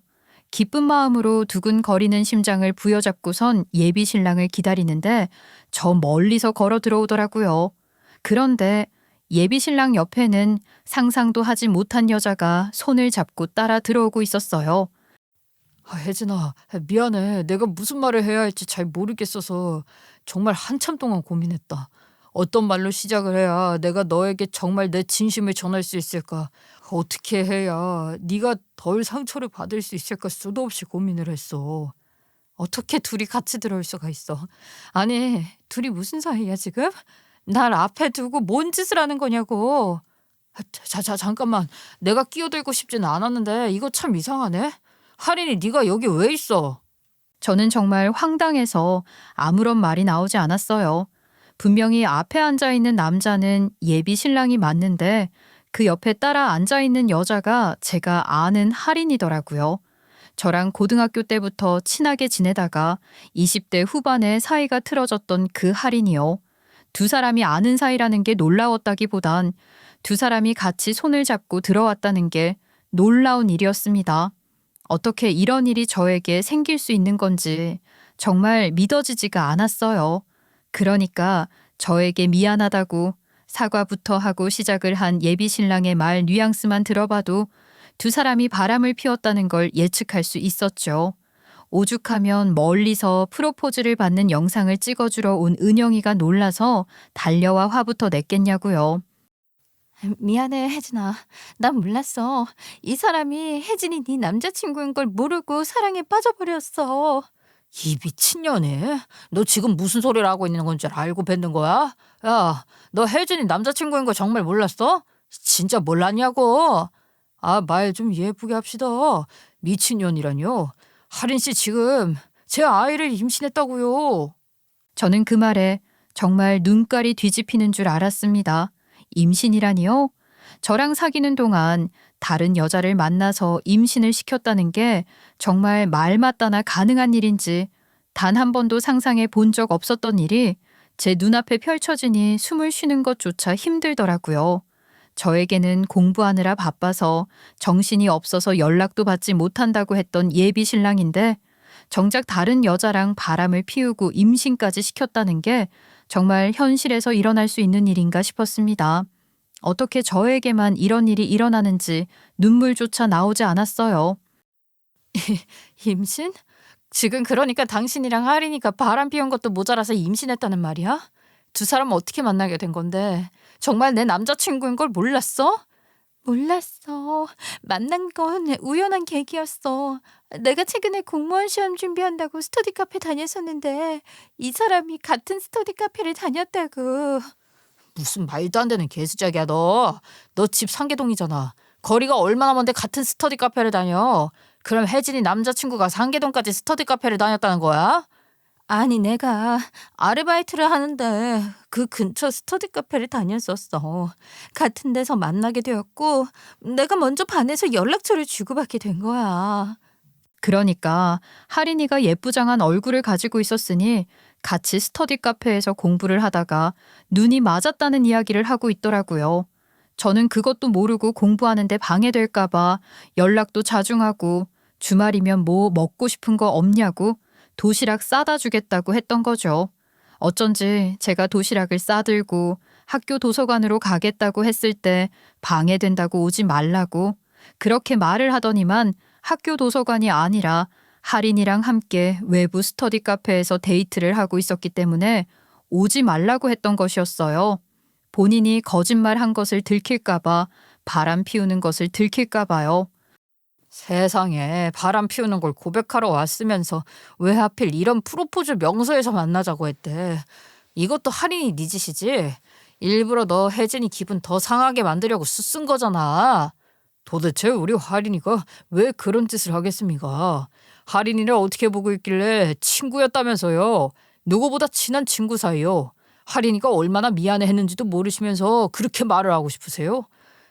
기쁜 마음으로 두근거리는 심장을 부여잡고선 예비 신랑을 기다리는데 저 멀리서 걸어 들어오더라고요. 그런데 예비 신랑 옆에는 상상도 하지 못한 여자가 손을 잡고 따라 들어오고 있었어요. 혜진아, 미안해. 내가 무슨 말을 해야 할지 잘 모르겠어서 정말 한참 동안 고민했다. 어떤 말로 시작을 해야 내가 너에게 정말 내 진심을 전할 수 있을까? 어떻게 해야 네가 덜 상처를 받을 수 있을까 수도 없이 고민을 했어. 어떻게 둘이 같이 들어올 수가 있어? 아니, 둘이 무슨 사이야 지금? 날 앞에 두고 뭔 짓을 하는 거냐고. 잠깐만. 내가 끼어들고 싶지는 않았는데 이거 참 이상하네. 하린이 네가 여기 왜 있어? 저는 정말 황당해서 아무런 말이 나오지 않았어요. 분명히 앞에 앉아 있는 남자는 예비 신랑이 맞는데 그 옆에 따라 앉아 있는 여자가 제가 아는 할인이더라고요. 저랑 고등학교 때부터 친하게 지내다가 20대 후반에 사이가 틀어졌던 그 할인이요. 두 사람이 아는 사이라는 게 놀라웠다기보단 두 사람이 같이 손을 잡고 들어왔다는 게 놀라운 일이었습니다. 어떻게 이런 일이 저에게 생길 수 있는 건지 정말 믿어지지가 않았어요. 그러니까 저에게 미안하다고 사과부터 하고 시작을 한 예비 신랑의 말 뉘앙스만 들어봐도 두 사람이 바람을 피웠다는 걸 예측할 수 있었죠. 오죽하면 멀리서 프로포즈를 받는 영상을 찍어주러 온 은영이가 놀라서 달려와 화부터 냈겠냐고요. 미안해, 혜진아. 난 몰랐어. 이 사람이 혜진이 네 남자친구인 걸 모르고 사랑에 빠져버렸어. 이 미친년이? 너 지금 무슨 소리를 하고 있는 건 줄 알고 뱉는 거야? 야, 너 혜진이 남자친구인 거 정말 몰랐어? 진짜 몰랐냐고? 아, 말 좀 예쁘게 합시다. 미친년이라뇨? 하린 씨 지금 제 아이를 임신했다고요. 저는 그 말에 정말 눈깔이 뒤집히는 줄 알았습니다. 임신이라니요? 저랑 사귀는 동안 다른 여자를 만나서 임신을 시켰다는 게 정말 말 맞다나 가능한 일인지 단 한 번도 상상해 본 적 없었던 일이 제 눈앞에 펼쳐지니 숨을 쉬는 것조차 힘들더라고요. 저에게는 공부하느라 바빠서 정신이 없어서 연락도 받지 못한다고 했던 예비 신랑인데 정작 다른 여자랑 바람을 피우고 임신까지 시켰다는 게 정말 현실에서 일어날 수 있는 일인가 싶었습니다. 어떻게 저에게만 이런 일이 일어나는지 눈물조차 나오지 않았어요. 임신? 지금 그러니까 당신이랑 하린이가 바람 피운 것도 모자라서 임신했다는 말이야? 두 사람 어떻게 만나게 된 건데? 정말 내 남자친구인 걸 몰랐어? 몰랐어. 만난 건 우연한 계기였어. 내가 최근에 공무원 시험 준비한다고 스터디 카페 다녔었는데 이 사람이 같은 스터디 카페를 다녔다고. 무슨 말도 안 되는 개수작이야 너. 너 집 상계동이잖아. 거리가 얼마나 먼데 같은 스터디 카페를 다녀. 그럼 혜진이 남자친구가 상계동까지 스터디 카페를 다녔다는 거야? 아니 내가 아르바이트를 하는데 그 근처 스터디 카페를 다녔었어. 같은 데서 만나게 되었고 내가 먼저 반해서 연락처를 주고받게 된 거야. 그러니까 하린이가 예쁘장한 얼굴을 가지고 있었으니 같이 스터디 카페에서 공부를 하다가 눈이 맞았다는 이야기를 하고 있더라고요. 저는 그것도 모르고 공부하는데 방해될까 봐 연락도 자중하고 주말이면 뭐 먹고 싶은 거 없냐고 도시락 싸다 주겠다고 했던 거죠. 어쩐지 제가 도시락을 싸들고 학교 도서관으로 가겠다고 했을 때 방해된다고 오지 말라고 그렇게 말을 하더니만 학교 도서관이 아니라 할인이랑 함께 외부 스터디 카페에서 데이트를 하고 있었기 때문에 오지 말라고 했던 것이었어요. 본인이 거짓말한 것을 들킬까 봐 바람 피우는 것을 들킬까 봐요. 세상에 바람 피우는 걸 고백하러 왔으면서 왜 하필 이런 프로포즈 명소에서 만나자고 했대. 이것도 할인이 네 짓이지. 일부러 너 혜진이 기분 더 상하게 만들려고 수쓴 거잖아. 도대체 우리 할인이가 왜 그런 짓을 하겠습니까? 할인이를 어떻게 보고 있길래 친구였다면서요. 누구보다 친한 친구 사이요. 할인이가 얼마나 미안해했는지도 모르시면서 그렇게 말을 하고 싶으세요?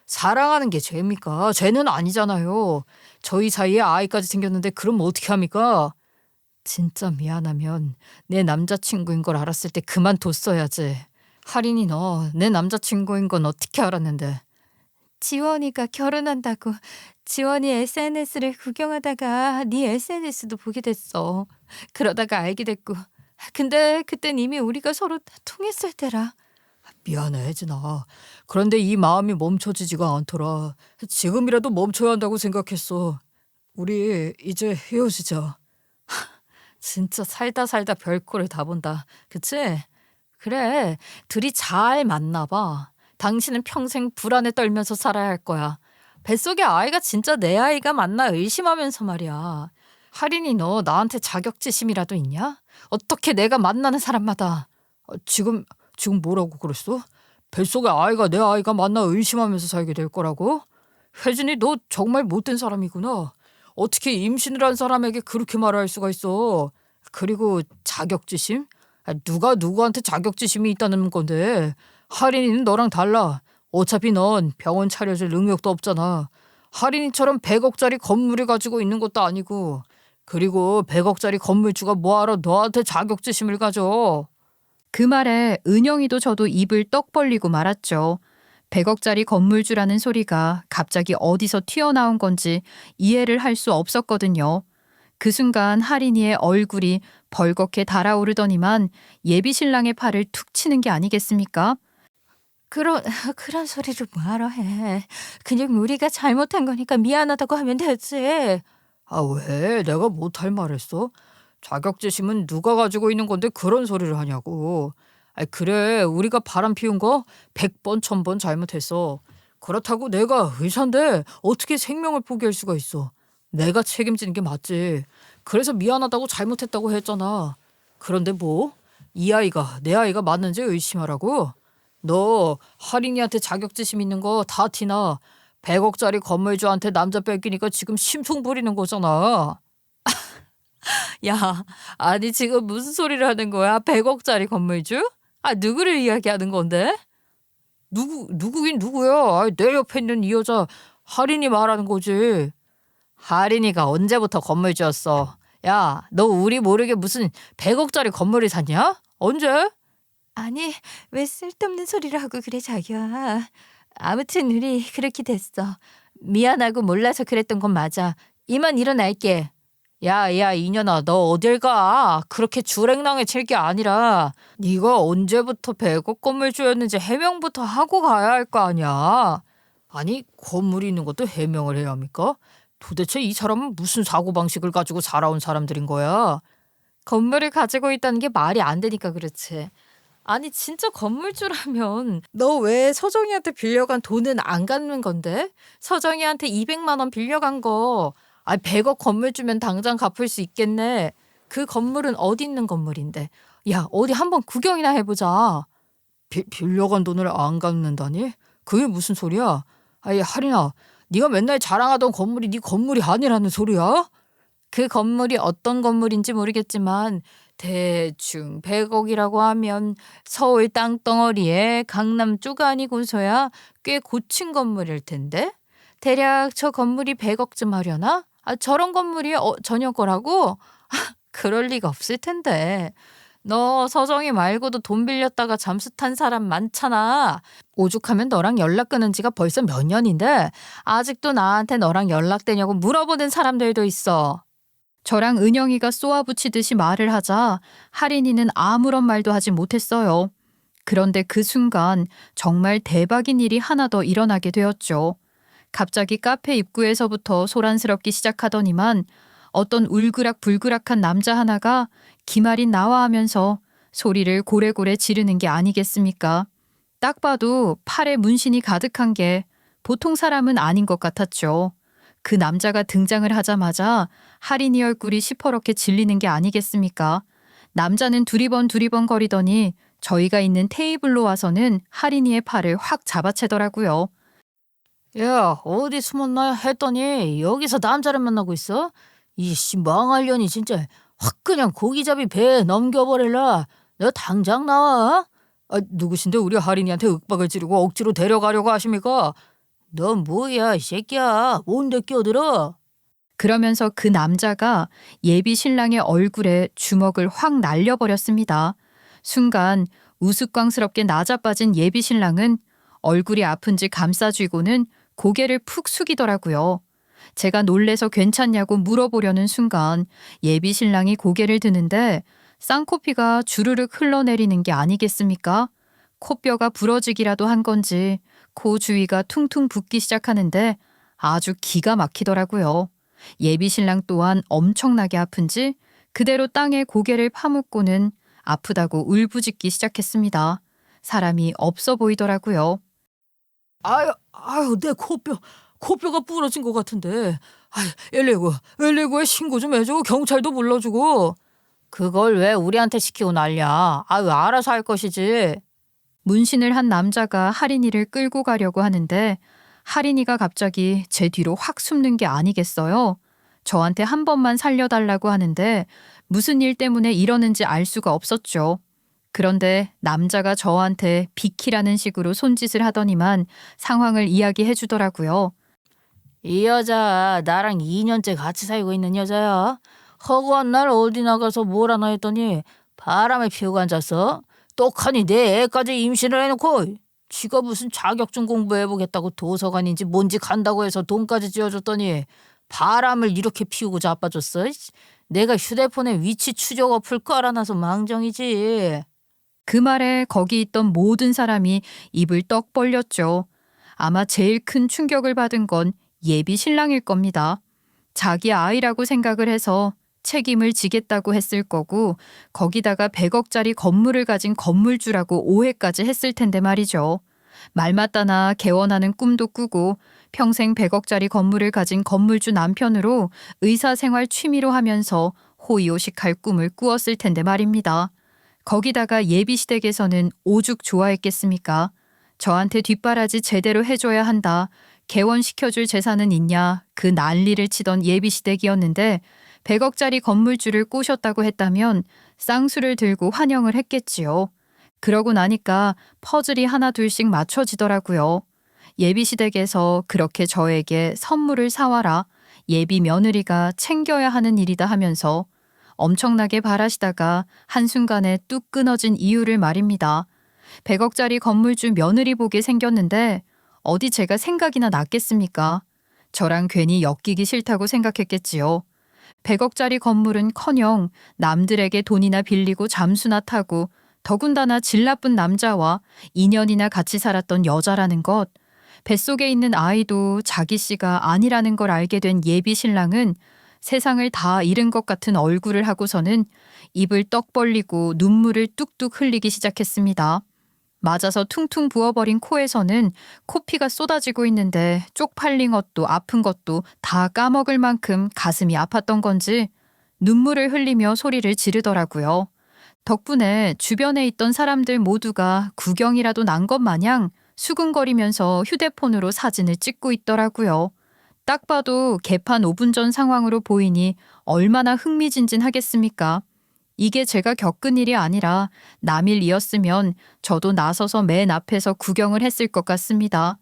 사랑하는 게 죄입니까? 죄는 아니잖아요. 저희 사이에 아이까지 생겼는데 그럼 어떻게 합니까? 진짜 미안하면 내 남자친구인 걸 알았을 때 그만뒀어야지. 할인이 너 내 남자친구인 건 어떻게 알았는데? 지원이가 결혼한다고 지원이 SNS를 구경하다가 네 SNS도 보게 됐어. 그러다가 알게 됐고. 근데 그땐 이미 우리가 서로 통했을 때라. 미안해 혜진아. 그런데 이 마음이 멈춰지지가 않더라. 지금이라도 멈춰야 한다고 생각했어. 우리 이제 헤어지자. 진짜 살다 살다 별거를 다 본다. 그치? 그래. 둘이 잘 만나봐. 당신은 평생 불안에 떨면서 살아야 할 거야. 뱃속에 아이가 진짜 내 아이가 맞나 의심하면서 말이야. 할인이 너 나한테 자격지심이라도 있냐? 어떻게 내가 만나는 사람마다 지금 뭐라고 그랬어? 뱃속에 아이가 내 아이가 맞나 의심하면서 살게 될 거라고? 혜진이 너 정말 못된 사람이구나. 어떻게 임신을 한 사람에게 그렇게 말할 수가 있어. 그리고 자격지심? 누가 누구한테 자격지심이 있다는 건데. 할인이는 너랑 달라. 어차피 넌 병원 차려줄 능력도 없잖아. 할인이처럼 100억짜리 건물을 가지고 있는 것도 아니고. 그리고 100억짜리 건물주가 뭐하러 너한테 자격지심을 가져. 그 말에 은영이도 저도 입을 떡 벌리고 말았죠. 100억짜리 건물주라는 소리가 갑자기 어디서 튀어나온 건지 이해를 할 수 없었거든요. 그 순간 할인이의 얼굴이 벌겋게 달아오르더니만 예비 신랑의 팔을 툭 치는 게 아니겠습니까? 그런 소리를 뭐하러 해. 그냥 우리가 잘못한 거니까 미안하다고 하면 되지. 아 왜? 내가 못할 말했어? 자격지심은 누가 가지고 있는 건데 그런 소리를 하냐고. 그래 우리가 바람 피운 거 100번 1000번 잘못했어. 그렇다고 내가 의사인데 어떻게 생명을 포기할 수가 있어. 내가 책임지는 게 맞지. 그래서 미안하다고 잘못했다고 했잖아. 그런데 뭐? 이 아이가 내 아이가 맞는지 의심하라고? 너 할인이한테 자격지심 있는 거 다 티나. 100억짜리 건물주한테 남자 뺏기니까 지금 심통 부리는 거잖아. 야, 아니 지금 무슨 소리를 하는 거야? 100억짜리 건물주? 누구를 이야기하는 건데? 누구긴 누구야? 내 옆에 있는 이 여자 할인이 말하는 거지. 할인이가 언제부터 건물주였어? 야, 너 우리 모르게 무슨 100억짜리 건물을 샀냐? 언제? 아니, 왜 쓸데없는 소리를 하고 그래, 자기야. 아무튼 우리 그렇게 됐어. 미안하고 몰라서 그랬던 건 맞아. 이만 일어날게. 야, 이년아, 너 어딜 가? 그렇게 주랭랑에 칠 게 아니라 네가 언제부터 100억 건물주였는지 해명부터 하고 가야 할 거 아니야. 아니, 건물이 있는 것도 해명을 해야 합니까? 도대체 이 사람은 무슨 사고방식을 가지고 살아온 사람들인 거야? 건물을 가지고 있다는 게 말이 안 되니까 그렇지. 아니 진짜 건물주라면 너 왜 서정이한테 빌려간 돈은 안 갚는 건데? 서정이한테 200만 원 빌려간 거 100억 건물주면 당장 갚을 수 있겠네. 그 건물은 어디 있는 건물인데. 야, 어디 한번 구경이나 해보자. 빌려간 돈을 안 갚는다니? 그게 무슨 소리야? 아이, 할인아, 네가 맨날 자랑하던 건물이 네 건물이 아니라는 소리야? 그 건물이 어떤 건물인지 모르겠지만 대충 100억이라고 하면 서울 땅덩어리에 강남 쪽 아니고서야 꽤 고층 건물일 텐데. 대략 저 건물이 100억쯤 하려나? 저런 건물이 전혀 거라고? 그럴 리가 없을 텐데. 너 서정이 말고도 돈 빌렸다가 잠수 탄 사람 많잖아. 오죽하면 너랑 연락 끊은 지가 벌써 몇 년인데 아직도 나한테 너랑 연락되냐고 물어보는 사람들도 있어. 저랑 은영이가 쏘아붙이듯이 말을 하자 할인이는 아무런 말도 하지 못했어요. 그런데 그 순간 정말 대박인 일이 하나 더 일어나게 되었죠. 갑자기 카페 입구에서부터 소란스럽기 시작하더니만 어떤 울그락불그락한 남자 하나가 기말인 나와 하면서 소리를 고래고래 지르는 게 아니겠습니까? 딱 봐도 팔에 문신이 가득한 게 보통 사람은 아닌 것 같았죠. 그 남자가 등장을 하자마자 할인이 얼굴이 시퍼렇게 질리는 게 아니겠습니까? 남자는 두리번 거리더니 저희가 있는 테이블로 와서는 할인이의 팔을 확 잡아채더라고요. 야, 어디 숨었나 했더니 여기서 남자를 만나고 있어? 이씨, 망할년이 진짜 확 그냥 고기잡이 배에 넘겨버릴라. 너 당장 나와. 누구신데 우리 할인이한테 윽박을 지르고 억지로 데려가려고 하십니까? 너 뭐야, 이 새끼야. 뭔데 끼어들어? 그러면서 그 남자가 예비 신랑의 얼굴에 주먹을 확 날려버렸습니다. 순간 우스꽝스럽게 낮아빠진 예비 신랑은 얼굴이 아픈지 감싸쥐고는 고개를 푹 숙이더라고요. 제가 놀래서 괜찮냐고 물어보려는 순간 예비 신랑이 고개를 드는데 쌍코피가 주르륵 흘러내리는 게 아니겠습니까? 코뼈가 부러지기라도 한 건지 코 주위가 퉁퉁 붓기 시작하는데 아주 기가 막히더라고요. 예비 신랑 또한 엄청나게 아픈지 그대로 땅에 고개를 파묻고는 아프다고 울부짖기 시작했습니다. 사람이 없어 보이더라고요. 아유, 내 코뼈가 부러진 것 같은데. 119에 신고 좀 해주고 경찰도 불러주고. 그걸 왜 우리한테 시키고 난리야? 알아서 할 것이지. 문신을 한 남자가 할인이를 끌고 가려고 하는데 할인이가 갑자기 제 뒤로 확 숨는 게 아니겠어요? 저한테 한 번만 살려달라고 하는데 무슨 일 때문에 이러는지 알 수가 없었죠. 그런데 남자가 저한테 비키라는 식으로 손짓을 하더니만 상황을 이야기해 주더라고요. 이 여자 나랑 2년째 같이 살고 있는 여자야. 허구한 날 어디 나가서 뭘 하나 했더니 바람을 피우고 앉았어. 똑하니 내 애까지 임신을 해놓고 지가 무슨 자격증 공부해보겠다고 도서관인지 뭔지 간다고 해서 돈까지 쥐어줬더니 바람을 이렇게 피우고 자빠졌어. 내가 휴대폰에 위치 추적 어플 깔아놔서 망정이지. 그 말에 거기 있던 모든 사람이 입을 떡 벌렸죠. 아마 제일 큰 충격을 받은 건 예비 신랑일 겁니다. 자기 아이라고 생각을 해서 책임을 지겠다고 했을 거고 거기다가 100억짜리 건물을 가진 건물주라고 오해까지 했을 텐데 말이죠. 말 맞다나 개원하는 꿈도 꾸고 평생 100억짜리 건물을 가진 건물주 남편으로 의사생활 취미로 하면서 호의호식할 꿈을 꾸었을 텐데 말입니다. 거기다가 예비시댁에서는 오죽 좋아했겠습니까? 저한테 뒷바라지 제대로 해줘야 한다. 개원시켜줄 재산은 있냐. 그 난리를 치던 예비시댁이었는데 100억짜리 건물주를 꼬셨다고 했다면 쌍수를 들고 환영을 했겠지요. 그러고 나니까 퍼즐이 하나 둘씩 맞춰지더라고요. 예비시댁에서 그렇게 저에게 선물을 사와라, 예비 며느리가 챙겨야 하는 일이다 하면서 엄청나게 바라시다가 한순간에 뚝 끊어진 이유를 말입니다. 100억짜리 건물주 며느리 보게 생겼는데 어디 제가 생각이나 났겠습니까? 저랑 괜히 엮이기 싫다고 생각했겠지요. 100억짜리 건물은커녕 남들에게 돈이나 빌리고 잠수나 타고 더군다나 질 나쁜 남자와 2년이나 같이 살았던 여자라는 것, 뱃속에 있는 아이도 자기 씨가 아니라는 걸 알게 된 예비 신랑은 세상을 다 잃은 것 같은 얼굴을 하고서는 입을 떡 벌리고 눈물을 뚝뚝 흘리기 시작했습니다. 맞아서 퉁퉁 부어버린 코에서는 코피가 쏟아지고 있는데 쪽팔린 것도 아픈 것도 다 까먹을 만큼 가슴이 아팠던 건지 눈물을 흘리며 소리를 지르더라고요. 덕분에 주변에 있던 사람들 모두가 구경이라도 난 것 마냥 수근거리면서 휴대폰으로 사진을 찍고 있더라고요. 딱 봐도 개판 5분 전 상황으로 보이니 얼마나 흥미진진하겠습니까? 이게 제가 겪은 일이 아니라 남일이었으면 저도 나서서 맨 앞에서 구경을 했을 것 같습니다.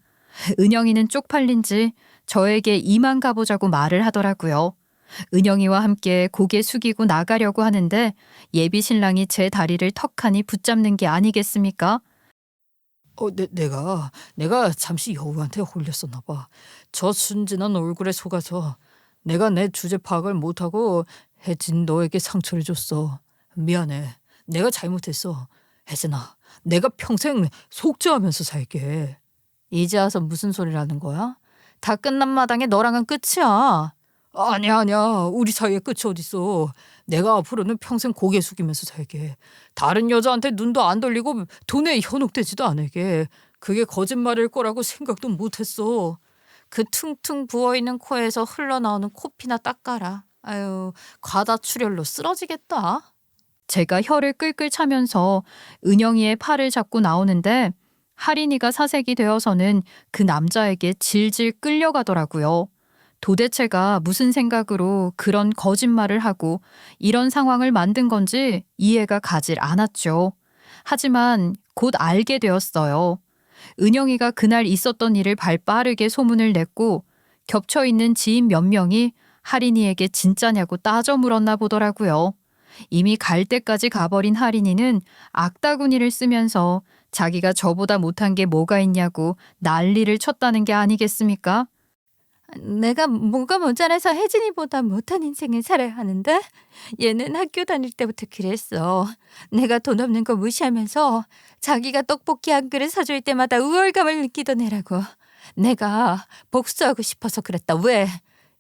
은영이는 쪽팔린지 저에게 이만 가보자고 말을 하더라고요. 은영이와 함께 고개 숙이고 나가려고 하는데 예비 신랑이 제 다리를 턱하니 붙잡는 게 아니겠습니까? 내가 잠시 여우한테 홀렸었나 봐. 저 순진한 얼굴에 속아서 내가 내 주제 파악을 못하고 혜진 너에게 상처를 줬어. 미안해. 내가 잘못했어. 혜진아, 내가 평생 속죄하면서 살게. 이제 와서 무슨 소리를 하는 거야? 다 끝난 마당에 너랑은 끝이야. 아니야. 우리 사이에 끝이 어딨어. 내가 앞으로는 평생 고개 숙이면서 살게. 다른 여자한테 눈도 안 돌리고 돈에 현혹되지도 않을게. 그게 거짓말일 거라고 생각도 못했어. 그 퉁퉁 부어있는 코에서 흘러나오는 코피나 닦아라. 아유, 과다출혈로 쓰러지겠다. 제가 혀를 끌끌 차면서 은영이의 팔을 잡고 나오는데 할인이가 사색이 되어서는 그 남자에게 질질 끌려가더라고요. 도대체가 무슨 생각으로 그런 거짓말을 하고 이런 상황을 만든 건지 이해가 가질 않았죠. 하지만 곧 알게 되었어요. 은영이가 그날 있었던 일을 발빠르게 소문을 냈고 겹쳐있는 지인 몇 명이 할인이에게 진짜냐고 따져 물었나 보더라고요. 이미 갈 때까지 가버린 할인이는 악다구니를 쓰면서 자기가 저보다 못한 게 뭐가 있냐고 난리를 쳤다는 게 아니겠습니까? 내가 뭐가 모자라서 혜진이보다 못한 인생을 살아야 하는데 얘는 학교 다닐 때부터 그랬어. 내가 돈 없는 거 무시하면서 자기가 떡볶이 한 그릇 사줄 때마다 우월감을 느끼던 애라고. 내가 복수하고 싶어서 그랬다. 왜?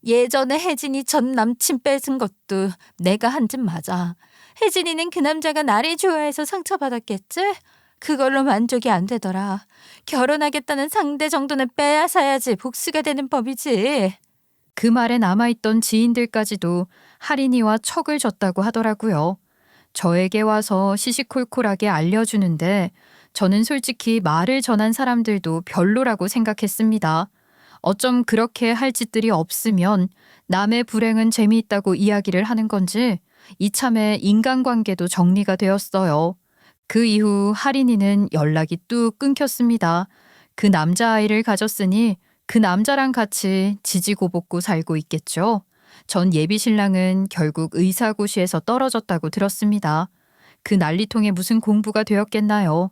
예전에 혜진이 전 남친 뺏은 것도 내가 한 짓 맞아. 혜진이는 그 남자가 나를 좋아해서 상처받았겠지? 그걸로 만족이 안 되더라. 결혼하겠다는 상대 정도는 빼앗아야지 복수가 되는 법이지. 그 말에 남아있던 지인들까지도 할인이와 척을 졌다고 하더라고요. 저에게 와서 시시콜콜하게 알려주는데 저는 솔직히 말을 전한 사람들도 별로라고 생각했습니다. 어쩜 그렇게 할 짓들이 없으면 남의 불행은 재미있다고 이야기를 하는 건지 이참에 인간관계도 정리가 되었어요. 그 이후 할인이는 연락이 뚝 끊겼습니다. 그 남자아이를 가졌으니 그 남자랑 같이 지지고볶고 살고 있겠죠. 전 예비 신랑은 결국 의사고시에서 떨어졌다고 들었습니다. 그 난리통에 무슨 공부가 되었겠나요?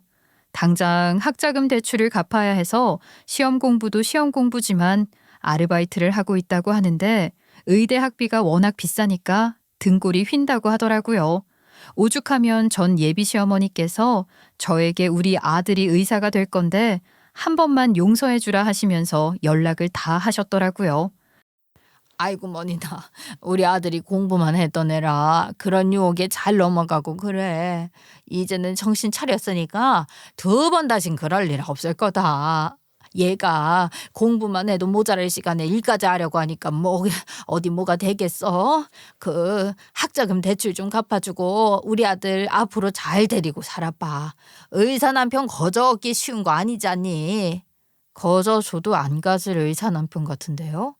당장 학자금 대출을 갚아야 해서 시험 공부도 시험 공부지만 아르바이트를 하고 있다고 하는데 의대 학비가 워낙 비싸니까 등골이 휜다고 하더라고요. 오죽하면 전 예비 시어머니께서 저에게 우리 아들이 의사가 될 건데 한 번만 용서해 주라 하시면서 연락을 다 하셨더라고요. 아이고 머니나 우리 아들이 공부만 했던 애라 그런 유혹에 잘 넘어가고 그래. 이제는 정신 차렸으니까 2번 다신 그럴 일 없을 거다. 얘가 공부만 해도 모자랄 시간에 일까지 하려고 하니까 뭐 어디 뭐가 되겠어. 그 학자금 대출 좀 갚아주고 우리 아들 앞으로 잘 데리고 살아봐. 의사 남편 거저 얻기 쉬운 거 아니잖니. 거저 줘도 안 가질 의사 남편 같은데요.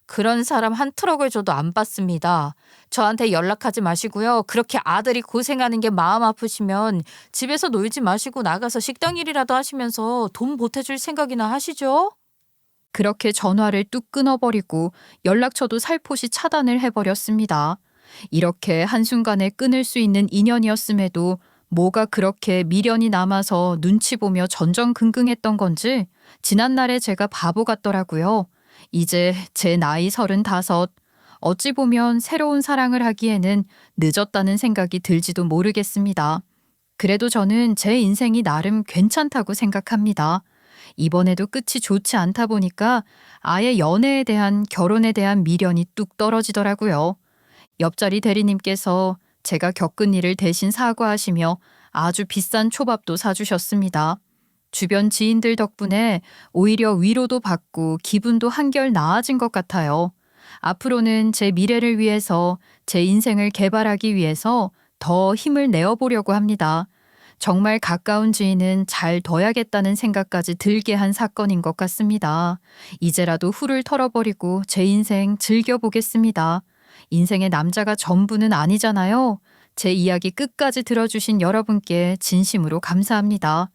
그런 사람 한 트럭을 줘도 안 받습니다. 저한테 연락하지 마시고요. 그렇게 아들이 고생하는 게 마음 아프시면 집에서 놀지 마시고 나가서 식당 일이라도 하시면서 돈 보태줄 생각이나 하시죠. 그렇게 전화를 뚝 끊어버리고 연락처도 살포시 차단을 해버렸습니다. 이렇게 한순간에 끊을 수 있는 인연이었음에도 뭐가 그렇게 미련이 남아서 눈치 보며 전전긍긍했던 건지 지난날에 제가 바보 같더라고요. 이제 제 나이 35. 어찌 보면 새로운 사랑을 하기에는 늦었다는 생각이 들지도 모르겠습니다. 그래도 저는 제 인생이 나름 괜찮다고 생각합니다. 이번에도 끝이 좋지 않다 보니까 아예 연애에 대한 결혼에 대한 미련이 뚝 떨어지더라고요. 옆자리 대리님께서 제가 겪은 일을 대신 사과하시며 아주 비싼 초밥도 사주셨습니다. 주변 지인들 덕분에 오히려 위로도 받고 기분도 한결 나아진 것 같아요. 앞으로는 제 미래를 위해서 제 인생을 개발하기 위해서 더 힘을 내어보려고 합니다. 정말 가까운 지인은 잘 둬야겠다는 생각까지 들게 한 사건인 것 같습니다. 이제라도 훌을 털어버리고 제 인생 즐겨보겠습니다. 인생의 남자가 전부는 아니잖아요. 제 이야기 끝까지 들어주신 여러분께 진심으로 감사합니다.